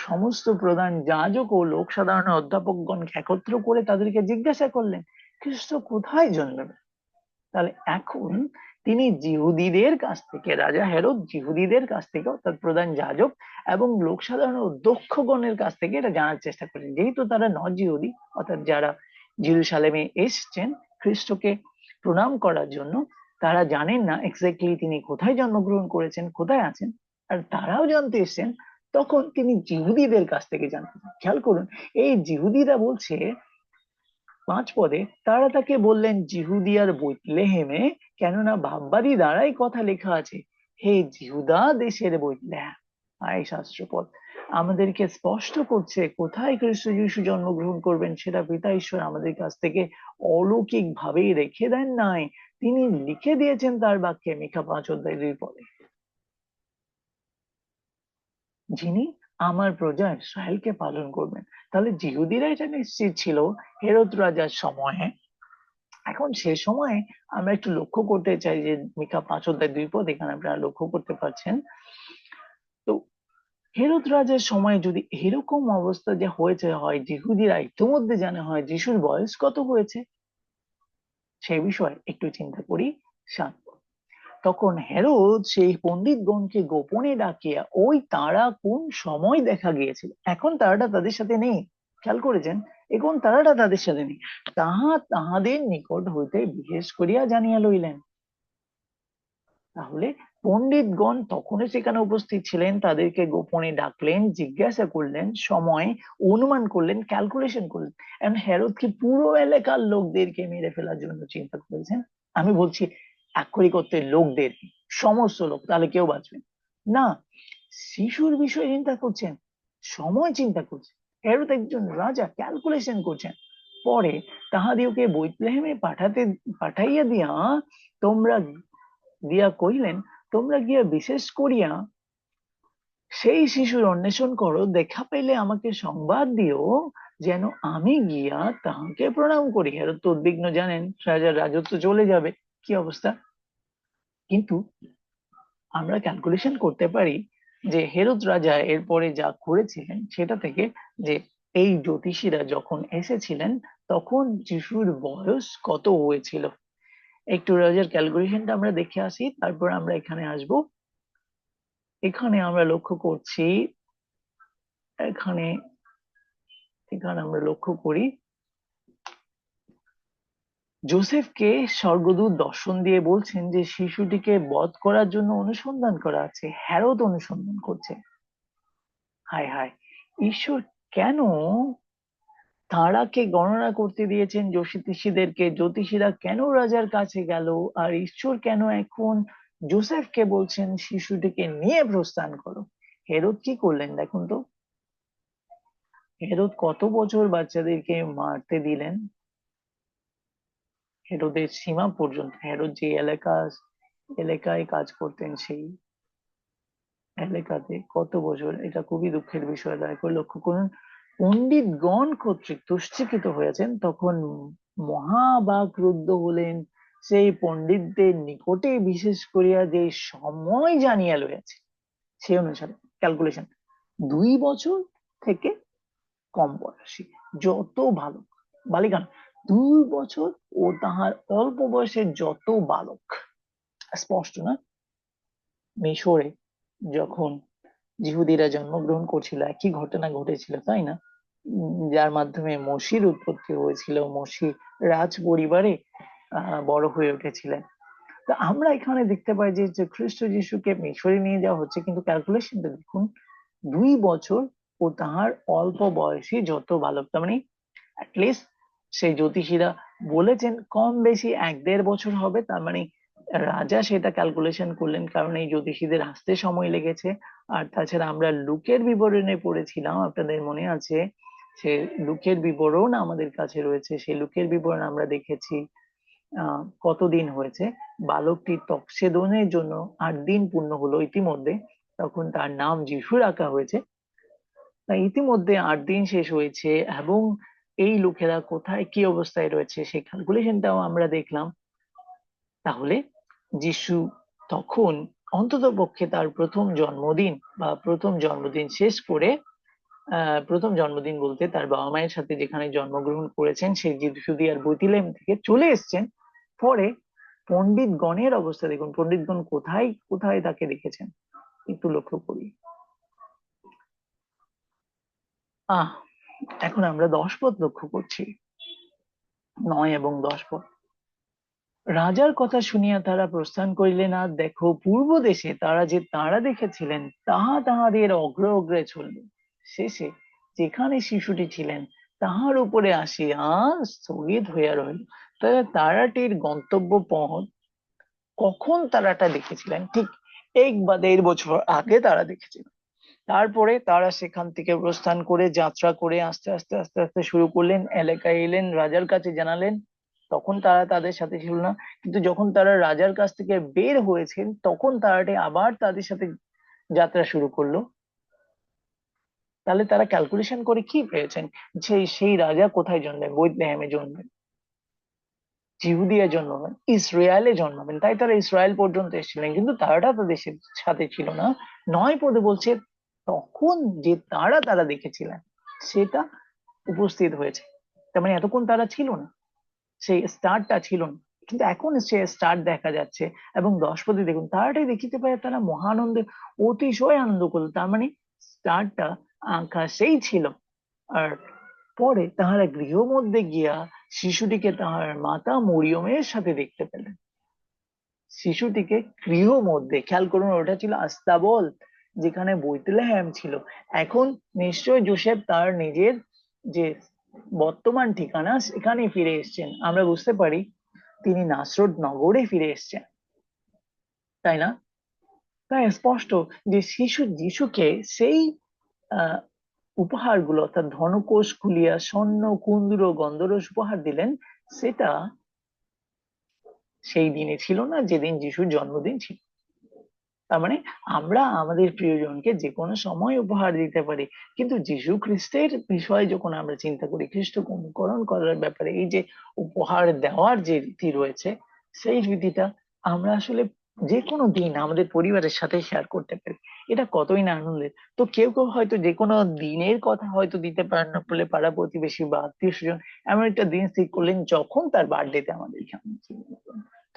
সমস্ত প্রধান যাজক ও লোক সাধারণ অধ্যাপকগণকে একত্র করে তাদেরকে জিজ্ঞাসা করলেন, খ্রিস্ট কোথায় জন্মবে। তাহলে এখন তিনি জিহুদীদের কাছ থেকে, রাজা হেরোদ জিহুদীদের কাছ থেকে অর্থাৎ প্রধান যাজক এবং লোক সাধারণ দক্ষগণের কাছ থেকে এটা জানার চেষ্টা করেন, যেহেতু তারা নন জিহুদী অর্থাৎ যারা জেরুসালেমে এসছেন খ্রিস্টকে প্রণাম করার জন্য, তারা জানেন না এক্স্যাক্টলি তিনি কোথায় জন্মগ্রহণ করেছেন, কোথায় আছেন, আর তারাও জানতে এসছেন। তখন তিনি জিহুদীদের কাছ থেকে জানতে চান। খেয়াল করুন, এই জিহুদীরা বলছে 5 পদে, তারা তাকে বললেন জিহুদিয়ার বেথলেহেমে, কেননা ভাববাদী দ্বারাই কথা লেখা আছে, হে জিহুদা দেশের বেথলেহেম। আয় শাস্ত্রপদ আমাদেরকে স্পষ্ট করছে কোথায় খ্রিস্ট যিশু জন্মগ্রহণ করবেন সেটা পিতা ঈশ্বর আমাদের কাছ থেকে অলৌকিক ভাবেই রেখে দেন নাই, তিনি লিখে দিয়েছেন তার বাক্যে। মিকা 5:2 যিনি আমার প্রজা ইসরায়েলকে পালন করবেন। তাহলে জিহুদিরা এটা নিশ্চিত ছিল হেরোদ রাজার সময়ে। এখন সে সময়ে আমরা একটু লক্ষ্য করতে চাই যে মিকা 5:2 এখানে আপনারা লক্ষ্য করতে পারছেন। তো হেরোদ রাজার সময় যদি এরকম অবস্থা যে হয়েছে, হয় জিহুদিরা ইতিমধ্যে জানা হয় যিশুর বয়স কত হয়েছে, সেই বিষয়ে একটু চিন্তা করি। তখন হেরোদ সেই পণ্ডিতগণকে গোপনে ডাকিয়া ওই তারা কোন সময় দেখা গিয়েছিল, এখন তারাটা তাদের সাথে নেই, খেয়াল করেছেন, এখন তারাটা তাদের সাথে নেই, তাহাদের নিকট হইতে বিশেষ করিয়া জানিয়া লইলেন। তাহলে পণ্ডিতগণ তখনই সেখানে উপস্থিত ছিলেন, তাদেরকে গোপনে ডাকলেন, জিজ্ঞাসা করলেন, সময় অনুমান করলেন, ক্যালকুলেশন করলেন। এখন হেরোদ কি পুরো এলাকার লোকদেরকে মেরে ফেলার জন্য চিন্তা করেছেন? আমি বলছি আক্ষরিক অর্থে লোকদের, সমস্ত লোক, তাহলে কেউ বাঁচবে না। শিশুর বিষয়ে চিন্তা করছেন, সময় চিন্তা করছেন। হেরোদ একজন রাজা, ক্যালকুলেশন করছেন। পরে তাহাদিওকে বেথলেহেমে পাঠাইয়া কহিলেন, তোমরা গিয়া বিশেষ করিয়া সেই শিশুর অন্বেষণ করো, দেখা পেলে আমাকে সংবাদ দিও, যেন আমি গিয়া তাহাকে প্রণাম করি। হেরোদ তো উদ্বিগ্ন, জানেন রাজার রাজত্ব চলে যাবে, কি অবস্থা। কিন্তু আমরা ক্যালকুলেশন করতে পারি যে হেরোদ রাজা এরপরে যা করেছিলেন সেটা থেকে, যে এই জ্যোতিষীরা যখন এসেছিলেন তখন যিশুর বয়স কত হয়েছিল। একটু রাজার ক্যালকুলেশনটা আমরা দেখে আসি, তারপর আমরা এখানে আসব। এখানে আমরা লক্ষ্য করছি, এখানে এখানে আমরা লক্ষ্য করি জোসেফকে স্বর্গদূত দর্শন দিয়ে বলছেন যে শিশুটিকে বধ করার জন্য অনুসন্ধান করা আছে, হেরোদ অনুসন্ধান করছে। হায় হায়, ঈশ্বর কেন তারাকে গণনা করতে দিয়েছেন জ্যোতিষীদেরকে, জ্যোতিষীরা কেন রাজার কাছে গেল, আর ঈশ্বর কেন এখন জোসেফকে বলছেন শিশুটিকে নিয়ে প্রস্থান করো। হেরোদ কি করলেন দেখুন তো, হেরোদ কত বছর বাচ্চাদেরকে মারতে দিলেন, হেরোদের সীমা পর্যন্ত। হেরোদ যে এলাকায় কাজ করতেন সেই এলাকাতে কত বছর, এটা খুবই দুঃখের বিষয়। দয়া করে লক্ষ্য করুন, পণ্ডিতগণ কর্তৃক তুষ্টিকৃত হয়েছেন, তখন মহাবাক রুদ্ধ হলেন সেই পণ্ডিতদের নিকটে, বিশেষ করিয়া যে সময় জানিয়া লইয়াছে সেই অনুসারে ক্যালকুলেশন 2 বছর থেকে কম বয়সী যত ভালো বালিকা, 2 বছর ও তাহার অল্প বয়সের যত বালক। স্পষ্ট না? মিশরে যখন যিহুদিরা জন্মগ্রহণ করছিল একই ঘটনা ঘটেছিল, তাই না? যার মাধ্যমে মসির উৎপত্তি হয়েছিল, মসি রাজ পরিবারে বড় হয়ে উঠেছিলেন। তো আমরা এখানে দেখতে পাই যে খ্রিস্ট যিশুকে মিশরে নিয়ে যাওয়া হচ্ছে, কিন্তু ক্যালকুলেশনটা দেখুন, 2 বছর ও তাহার অল্প বয়সী যত বালক। তার মানে অ্যাটলিস্ট সেই জ্যোতিষীরা বলেছেন কম বেশি 1-1.5 বছর হবে, তার মানে রাজা সেটা ক্যালকুলেশন করলেন, কারণ এই জ্যোতিষীদের আসতে সময় লেগেছে। আর তাছাড়া আমরা লুকের বিবরণে পড়েছিলাম, আপনাদের মনে আছে, সে লুকের বিবরণ আমাদের কাছে রয়েছে, সেই লুকের বিবরণ আমরা দেখেছি কতদিন হয়েছে, বালকটি তকসেদনের জন্য 8 দিন পূর্ণ হলো ইতিমধ্যে। তখন তার নাম যিশু রাখা হয়েছে। তাই ইতিমধ্যে 8 দিন শেষ হয়েছে এবং এই লোকেরা কোথায় কি অবস্থায় রয়েছে সেই ক্যালকুলেশনটাও আমরা দেখলাম। তাহলে যিশু তখন অন্ততপক্ষে তার প্রথম জন্মদিন বা প্রথম জন্মদিন শেষ করে, প্রথম জন্মদিন বলতে তার বাবা মায়ের সাথে যেখানে জন্মগ্রহণ করেছেন সেই যুদিয়ার বেথলেহেম থেকে চলে এসেছেন। পরে পণ্ডিতগণের অবস্থা দেখুন, পণ্ডিতগণ কোথায় কোথায় তাকে দেখেছেন একটু লক্ষ্য করি। আহ এখন আমরা 10 পদ লক্ষ্য করছি, 9 এবং 10 পদ। রাজার কথা শুনিয়া তারা প্রস্থান করিলেন, আর দেখো পূর্ব দেশে তারা যে তারা দেখেছিলেন তাহা তাহাদের অগ্রে অগ্রে চলল। শেষে যেখানে শিশুটি ছিলেন তাহার উপরে আসিয়া স্থগিত হইয়া রহিল। তারা তারাটির গন্তব্য পথ কখন তারাটা দেখেছিলেন, ঠিক 1 বা 1.5 বছর আগে তারা দেখেছিলেন। তারপরে তারা সেখান থেকে প্রস্থান করে যাত্রা করে আস্তে আস্তে আস্তে আস্তে শুরু করলেন, এলাকায় এলেন, রাজার কাছে জানালেন। তখন তারা তাদের সাথে ছিল না, কিন্তু যখন তারা রাজার কাছ থেকে বের হয়েছেন তখন তারাটি আবার তাদের সাথে যাত্রা শুরু করলো। তাহলে তারা ক্যালকুলেশন করে কি পেয়েছেন, যে সেই রাজা কোথায় জন্মেন, বেথলেহেমে জন্মেন, জিহুদিয়া জন্মাবেন, ইসরায়েলে জন্মাবেন। তাই তারা ইসরায়েল পর্যন্ত এসেছিলেন, কিন্তু তারাটা তাদের সাথে ছিল না। 9 পদে বলছে তখন যে তারা তারা দেখেছিলেন সেটা উপস্থিত হয়েছে। তার মানে এতক্ষণ তারা ছিল না, সেই স্টারটা ছিল না, কিন্তু এখন সে স্টার দেখা যাচ্ছে। এবং 10 পদে দেখুন, তারাটাই দেখিতে পায় তারা মহানন্দে অতিশয় আনন্দ করলো। তার মানে স্টারটা আকাশেই ছিল। আর পরে তাহারা গৃহ মধ্যে গিয়া শিশুটিকে তাহার মাতা মরিয়মের সাথে দেখতে পেলেন। শিশুটিকে গৃহ মধ্যে, খেয়াল করুন ওটা ছিল আস্তাবল, যেখানে বেথলেহেম ছিল। এখন নিশ্চয় যোসেফ তার নিজের যে বর্তমান ঠিকানা সেখানে ফিরে এসেছেন। আমরা বুঝতে পারি তিনি নাসরত নগরে ফিরে এসেছেন, তাই না? তাই স্পষ্ট যে যিশুকে সেই আহ উপহারগুলো, অর্থাৎ ধনকোষ খুলিয়া স্বর্ণ কুন্দর গন্ধরস উপহার দিলেন, সেটা সেই দিনে ছিল না যেদিন যিশুর জন্মদিন ছিল। তার মানে আমরা আমাদের প্রিয়জনকে যে কোনো সময় উপহার দিতে পারি, কিন্তু যীশু খ্রিস্টের বিষয়ে যখন আমরা চিন্তা করি, খ্রিস্টকে অনুকরণ করার ব্যাপারে এই যে উপহার দেওয়ার যে রীতি রয়েছে, সেই রীতিটা আমরা আসলে যে কোনো দিন আমাদের পরিবারের সাথে শেয়ার করতে পারি। এটা কতই না আনন্দের। তো কেউ কেউ হয়তো যে কোনো দিনের কথা হয়তো দিতে পারেন না, বলে পাড়া প্রতিবেশী বা আত্মীয় স্বজন এমন একটা দিন ঠিক করলেন যখন তার বার্থডেতে আমাদের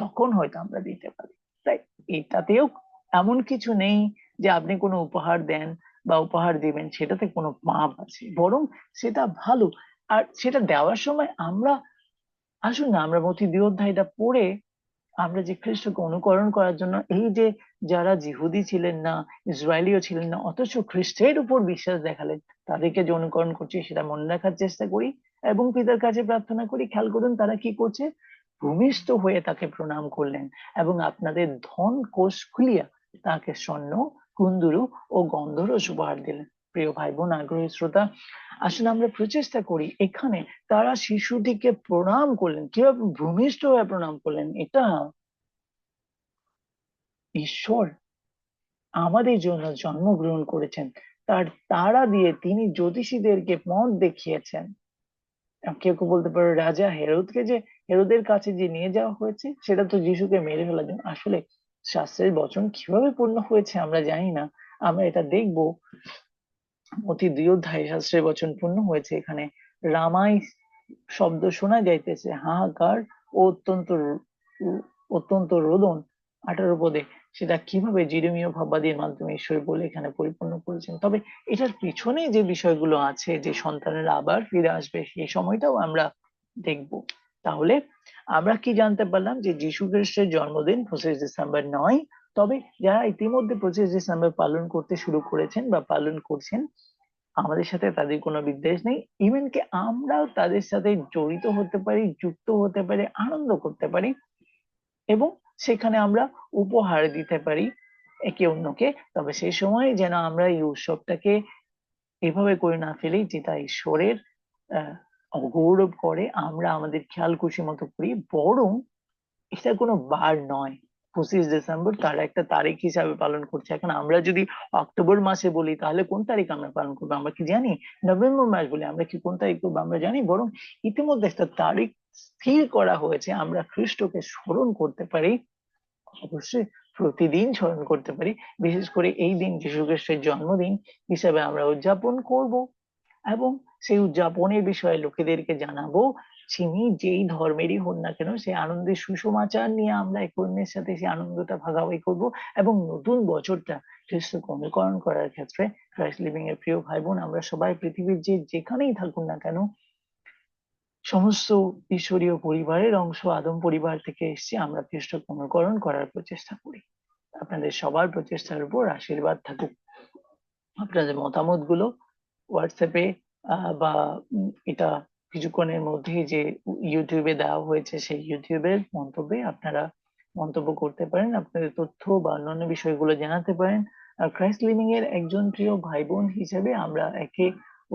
তখন হয়তো আমরা দিতে পারি। তাই এটাতেও এমন কিছু নেই যে আপনি কোনো উপহার দেন বা উপহার দিবেন সেটাতে কোনো পাপ আছে, বরং সেটা ভালো। আর সেটা দেওয়ার সময় আমরা, আসুন না আমরা মথি 2 অধ্যায়টা পড়ে আমরা যে খ্রিস্টকে অনুকরণ করার জন্য, এই যে যারা জিহুদি ছিলেন না, ইসরায়েলিও ছিলেন না, অথচ খ্রিস্টের উপর বিশ্বাস দেখালেন, তাদেরকে যে অনুকরণ করছি সেটা মনে রাখার চেষ্টা করি এবং পিতার কাছে প্রার্থনা করি। খেয়াল করুন তারা কি করছে, ভূমিষ্ঠ হয়ে তাকে প্রণাম করলেন এবং আপনাদের ধন কোষ খুলিয়া তাকে স্বর্ণ কুন্দুরু ও গন্ধরস উপহার দিলেন। প্রিয় ভাই বোন, আগ্রহী শ্রোতা, আসলে আমরা প্রচেষ্টা করি এখানে তারা শিশুটিকে প্রণাম করলেন, কিভাবে ভূমিষ্ঠ হয়ে প্রণাম করলেন। এটা ঈশ্বর আমাদের জন্য জন্মগ্রহণ করেছেন, তার তারা দিয়ে তিনি জ্যোতিষীদেরকে পথ দেখিয়েছেন। কেউ কেউ বলতে পারে রাজা হেরোদকে যে, হেরোদের কাছে যে নিয়ে যাওয়া হয়েছে সেটা তো যিশুকে মেরে ফেলার জন্য। আসলে শাস্ত্রের বচন কিভাবে পূর্ণ হয়েছে আমরা জানি না, আমরা এটা দেখবো অতি 2 অধ্যায় শাস্ত্রের বচন পূর্ণ হয়েছে। এখানে রামাই শব্দ শোনা যাইতেছে, হাহাকার ও অত্যন্ত রোদন। 18 পদে সেটা কিভাবে জিরেমীয় ভাববাদীর মাধ্যমে ঈশ্বর বলে এখানে পরিপূর্ণ করেছেন। তবে এটার পিছনে যে বিষয়গুলো আছে, যে সন্তানেরা আবার ফিরে আসবে, সেই সময়টাও আমরা দেখব। তাহলে আমরা কি জানতে পারলাম, যে যীশু খ্রিস্টের জন্মদিন 25 ডিসেম্বর নয়, তবে যারা ইতিমধ্যে 25 ডিসেম্বর পালন করতে শুরু করেছেন বা পালন করছেন, আমাদের সাথে তাদের কোনো বিদ্বেষ নেই। ইভেন কি আমরাও তাদের সাথে জড়িত হতে পারি, যুক্ত হতে পারি, আনন্দ করতে পারি এবং সেখানে আমরা উপহার দিতে পারি একে অন্যকে। তবে সেই সময় যেন আমরা এই উৎসবটাকে এভাবে করে না ফেলি যেটা ঈশ্বরের আহ অগৌরব করে, আমরা আমাদের খেয়াল খুশি মতো করি, বরং এটা কোনো বার নয়, 25 ডিসেম্বর তার একটা তারিখ হিসাবে পালন করছে। এখন আমরা যদি অক্টোবর মাসে বলি তাহলে কোন তারিখ আমরা পালন করবো? আমরা কি জানি? নভেম্বর মাস বলি আমরা কি কোন তারিখ করবো আমরা জানি? বরং ইতিমধ্যে একটা তারিখ স্থির করা হয়েছে, আমরা খ্রিস্টকে স্মরণ করতে পারি, অবশ্যই প্রতিদিন স্মরণ করতে পারি। বিশেষ করে এই দিন যীশু খ্রিস্টের জন্মদিন হিসেবে আমরা উদযাপন করব, এবং সেই উদযাপনের বিষয়ে লোকেদেরকে জানাবো, যিনি যেই ধর্মেরই হন না কেন সেই আনন্দের সুসমাচার নিয়ে আমরা এক অন্যের সাথে সেই আনন্দটা ভাগাভাগি করব। এবং নতুন বছরটা খ্রিস্টকে অনুকরণ করার ক্ষেত্রে ক্রাইস্ট লিভিং এর প্রিয় ভাই বোন, আমরা সবাই পৃথিবীর যে যেখানেই থাকুন না কেন, সমস্ত ঈশ্বরীয় পরিবারের অংশ আদম পরিবার থেকে এসেছি, আমরা খ্রিস্টকে অনুকরণ করার প্রচেষ্টা করি। আপনাদের সবার প্রচেষ্টার উপর আশীর্বাদ থাকুক। আপনাদের মতামত গুলো হোয়াটসঅ্যাপে বা এটা কিছুক্ষণের মধ্যেই যে ইউটিউবে দেওয়া হয়েছে সেই ইউটিউবের মন্তব্যে আপনারা মন্তব্য করতে পারেন, আপনাদের তথ্য বা অন্যান্য বিষয়গুলো জানাতে পারেন। আর ক্রাইস্ট লিভিং এর একজন প্রিয় ভাই বোন হিসেবে আমরা একে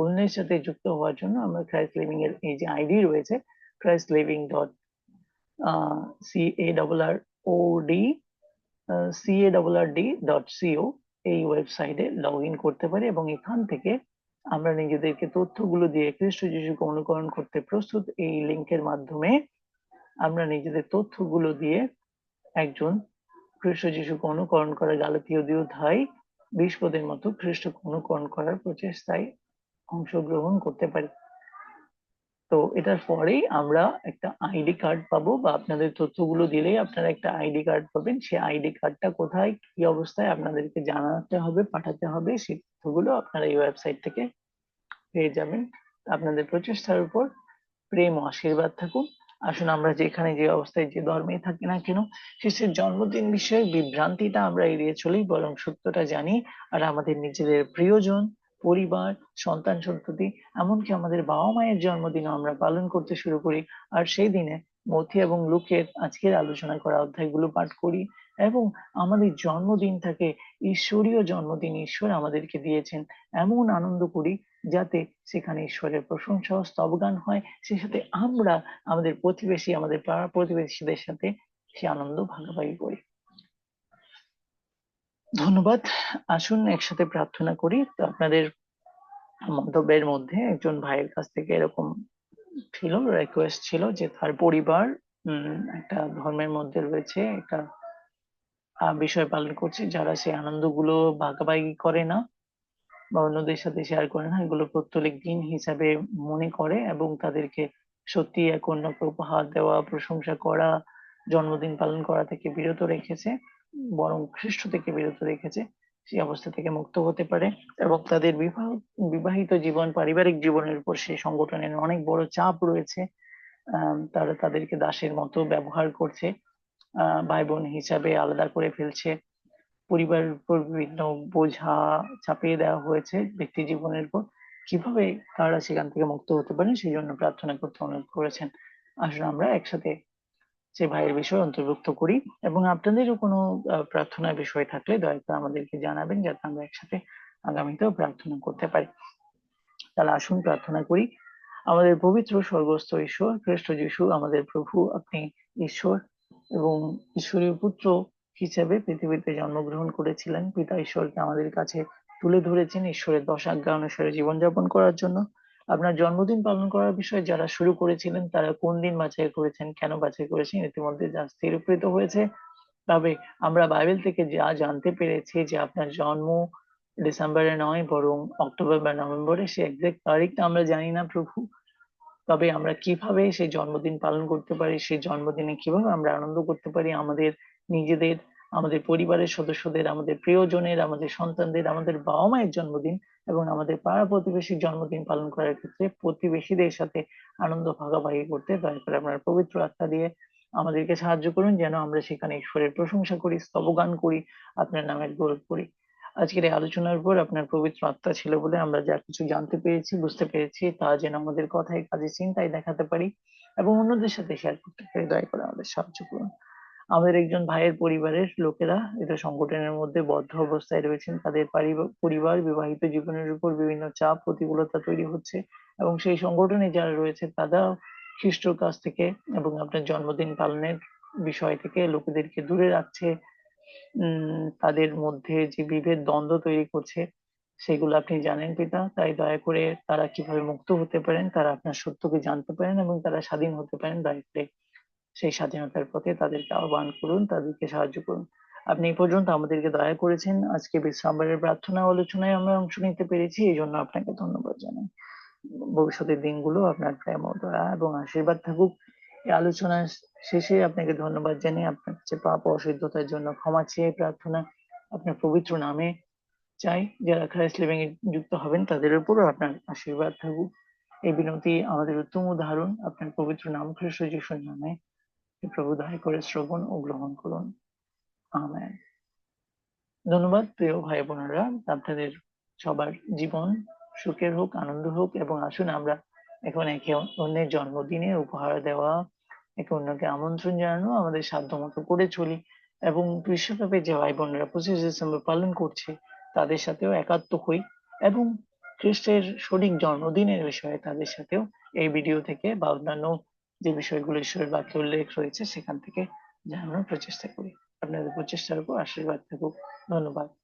অন্যের সাথে যুক্ত হওয়ার জন্য আমরা ক্রাইস্ট লিভিং এর এই যে আইডি রয়েছে, christliving.card.co, এই ওয়েবসাইটে লগ ইন করতে পারি এবং এখান থেকে আমরা নিজেদেরকে তথ্যগুলো দিয়ে খ্রিস্ট যিশুকে অনুকরণ করতে প্রস্তুত এই লিংকের মাধ্যমে আমরা নিজেদের তথ্যগুলো দিয়ে একজন খ্রিস্ট যিশুকে অনুকরণ করে গালাতীয় 2:20 মতো খ্রিস্টকে অনুকরণ করার প্রচেষ্টায় অংশগ্রহণ করতে পারি। তো এটার পরেই আমরা একটা আইডি কার্ড পাবো, বা আপনাদের তথ্যগুলো দিলেই আপনারা একটা আইডি কার্ড পাবেন। সেই আইডি কার্ডটা কোথায় কি অবস্থায় আপনাদেরকে জানাতে হবে, পাঠাতে হবে, সেই তথ্যগুলো আপনারা এই ওয়েবসাইট থেকে পেয়ে যাবেন। আপনাদের প্রচেষ্টার উপর প্রেম ও আশীর্বাদ থাকুন। আসুন আমরা যেখানে যে অবস্থায় যে ধর্মেই থাকি না কেন, খ্রিস্টের জন্মদিন বিষয়ে বিভ্রান্তিটা আমরা এড়িয়ে চলি, বরং সত্যটা জানি। আর আমাদের নিজেদের প্রিয়জন, পরিবার, সন্তান সন্ততি, এমনকি আমাদের বাবা মায়ের জন্মদিনও আমরা পালন করতে শুরু করি। আর সেই দিনে মথি এবং লুকের আজকের আলোচনা করা অধ্যায়গুলো পাঠ করি, এবং আমাদের জন্মদিনটাকে ঈশ্বরীয় জন্মদিন, ঈশ্বর আমাদেরকে দিয়েছেন এমন আনন্দ করি যাতে সেখানে ঈশ্বরের প্রশংসা ও স্তবগান হয়। সেই সাথে আমরা আমাদের প্রতিবেশী, আমাদের পাড়া প্রতিবেশীদের সাথে সে আনন্দ ভাগাভাগি করি। ধন্যবাদ। আসুন একসাথে প্রার্থনা করি। তো আপনাদের মন্তব্যের মধ্যে একজন ভাইয়ের কাছ থেকে এরকম ছিল, রিকোয়েস্ট ছিল যে তার পরিবার একটা ধর্মের মধ্যে রয়েছে, একটা বিষয় পালন করছে, যারা সেই আনন্দগুলো ভাগাভাগি করে না বা অন্যদের সাথে শেয়ার করে না, এগুলো পৌত্তলিক দিন হিসাবে মনে করে এবং তাদেরকে সত্যি এক অন্যকে উপহার দেওয়া, প্রশংসা করা, জন্মদিন পালন করা থেকে বিরত রেখেছে, বরং খ্রিস্ট থেকে বিরত রেখেছে। সেই অবস্থা থেকে মুক্ত হতে পারে এবং তাদের বিবাহিত জীবন, পারিবারিক জীবনের উপর সেই সংগঠনের অনেক বড় চাপ রয়েছে। তারা তাদেরকে দাসের মতো ব্যবহার করছে, ভাই বোন হিসাবে আলাদা করে ফেলছে, পরিবারের উপর বিভিন্ন বোঝা চাপিয়ে দেওয়া হয়েছে ব্যক্তি জীবনের উপর। কিভাবে তারা সেখান থেকে মুক্ত হতে পারেন সেই জন্য প্রার্থনা করতে অনুরোধ করেছেন। আসলে আমরা একসাথে সে ভাইয়ের বিষয় অন্তর্ভুক্ত করি, এবং আপনাদেরও কোনো প্রার্থনার বিষয় থাকলে দয়া করে আমাদেরকে জানাবেন, যাতে আমরা একসাথে আগামীতেও প্রার্থনা করতে পারি। তাহলে আসুন প্রার্থনা করি। আমাদের পবিত্র স্বর্গস্থ ঈশ্বর, খ্রিস্ট যিশু আমাদের প্রভু, আপনি ঈশ্বর এবং ঈশ্বরীয় পুত্র হিসেবে পৃথিবীতে জন্মগ্রহণ করেছিলেন। পিতা ঈশ্বরকে আমাদের কাছে তুলে ধরেছেন ঈশ্বরের 10 আজ্ঞা অনুসারে জীবনযাপন করার জন্য। আপনার জন্মদিন পালন করার বিষয়ে যারা শুরু করেছিলেন তারা কোন দিন বাছাই করেছেন, কেন বাছাই করেছেন, ইতিমধ্যে যা স্থিরীকৃত হয়েছে। তবে আমরা বাইবেল থেকে যা জানতে পেরেছি যে আপনার জন্ম ডিসেম্বরে নয় বরং অক্টোবর বা নভেম্বরে, সে এক্সাক্ট তারিখটা আমরা জানি না প্রভু। তবে আমরা কিভাবে সেই জন্মদিন পালন করতে পারি, সেই জন্মদিনে কিভাবে আমরা আনন্দ করতে পারি আমাদের নিজেদের, আমাদের পরিবারের সদস্যদের, আমাদের প্রিয়জনের, আমাদের সন্তানদের, আমাদের বাবা মায়ের জন্মদিন এবং আমাদের পাড়া প্রতিবেশীর জন্মদিন পালন করার ক্ষেত্রে প্রতিবেশীদের সাথে আনন্দ ভাগাভাগি করতে দয়া করে আপনার পবিত্র আত্মা দিয়ে আমাদেরকে সাহায্য করুন, যেন আমরা সেখানে ঈশ্বরের প্রশংসা করি, স্তবগান করি, আপনার নামের গৌরব করি। আজকের এই আলোচনার উপর আপনার পবিত্র আত্মা ছিল বলে আমরা যা কিছু জানতে পেরেছি, বুঝতে পেরেছি, তা যেন আমাদের কথায়, কাজে, চিন্তায় দেখাতে পারি এবং অন্যদের সাথে শেয়ার করতে পারি। দয়া করে আমাদের সাহায্য করুন। আমাদের একজন ভাইয়ের পরিবারের লোকেরা এটা সংগঠনের মধ্যে বদ্ধ অবস্থায় রয়েছেন, তাদের পরিবার বিবাহিত জীবনের উপর বিভিন্ন চাপ, প্রতিকূলতা তৈরি হচ্ছে, এবং সেই সংগঠনে যারা রয়েছে তারা খ্রিস্টর কাছ থেকে এবং আপনার জন্মদিন পালনের বিষয় থেকে লোকেদেরকে দূরে রাখছে, তাদের মধ্যে যে বিভেদ দ্বন্দ্ব তৈরি করছে, সেগুলো আপনি জানেন পিতা। তাই দয়া করে তারা কিভাবে মুক্ত হতে পারেন, তারা আপনার সত্যকে জানতে পারেন এবং তারা স্বাধীন হতে পারেন, দয়া করে সেই স্বাধীনতার পথে তাদেরকে আহ্বান করুন, তাদেরকে সাহায্য করুন। আপনি এই পর্যন্ত আমাদেরকে দয়া করেছেন, আজকে বিশ্রামবারের প্রার্থনা আলোচনায় আমরা অংশ নিতে পেরেছি, এই জন্য আপনাকে ধন্যবাদ জানাই। ভবিষ্যতের দিনগুলো আপনার প্রেম ও দয়া এবং আশীর্বাদ থাকুক। এই আলোচনা শেষে আপনাকে ধন্যবাদ জানিয়ে আপনার কাছে পাপ ও অশুদ্ধতার জন্য ক্ষমা চেয়ে প্রার্থনা আপনার পবিত্র নামে চাই। যারা খ্রাইস্ট লিভিং এ যুক্ত হবেন তাদের উপরও আপনার আশীর্বাদ থাকুক। এই বিনতি আমাদের উত্তম উদাহরণ আপনার পবিত্র নাম খ্রিস্ট যিশুর নামে। প্রভু দয়া করে শ্রবণ ও গ্রহণ করুন। আমেন। ধন্যবাদ প্রিয় ভাই বোনেরা, আপনাদের সবার জীবন সুখের হোক, আনন্দ হোক, এবং আসুন আমরা এখন একে অন্যের জন্মদিনে উপহার দেওয়া, একে অন্যকে আমন্ত্রণ জানানো আমাদের সাধ্যমতো করে চলি, এবং বিশ্বব্যাপী যে ভাই বোনেরা 25 ডিসেম্বর পালন করছে তাদের সাথেও একাত্ম হই, এবং খ্রিস্টের সঠিক জন্মদিনের বিষয়ে তাদের সাথেও এই ভিডিও থেকে বা অন্যান্য যে বিষয়গুলো ঈশ্বরের বাক্যে উল্লেখ রয়েছে সেখান থেকে জানানোর প্রচেষ্টা করি। আপনাদের প্রচেষ্টার উপর আশীর্বাদ থাকুক। ধন্যবাদ।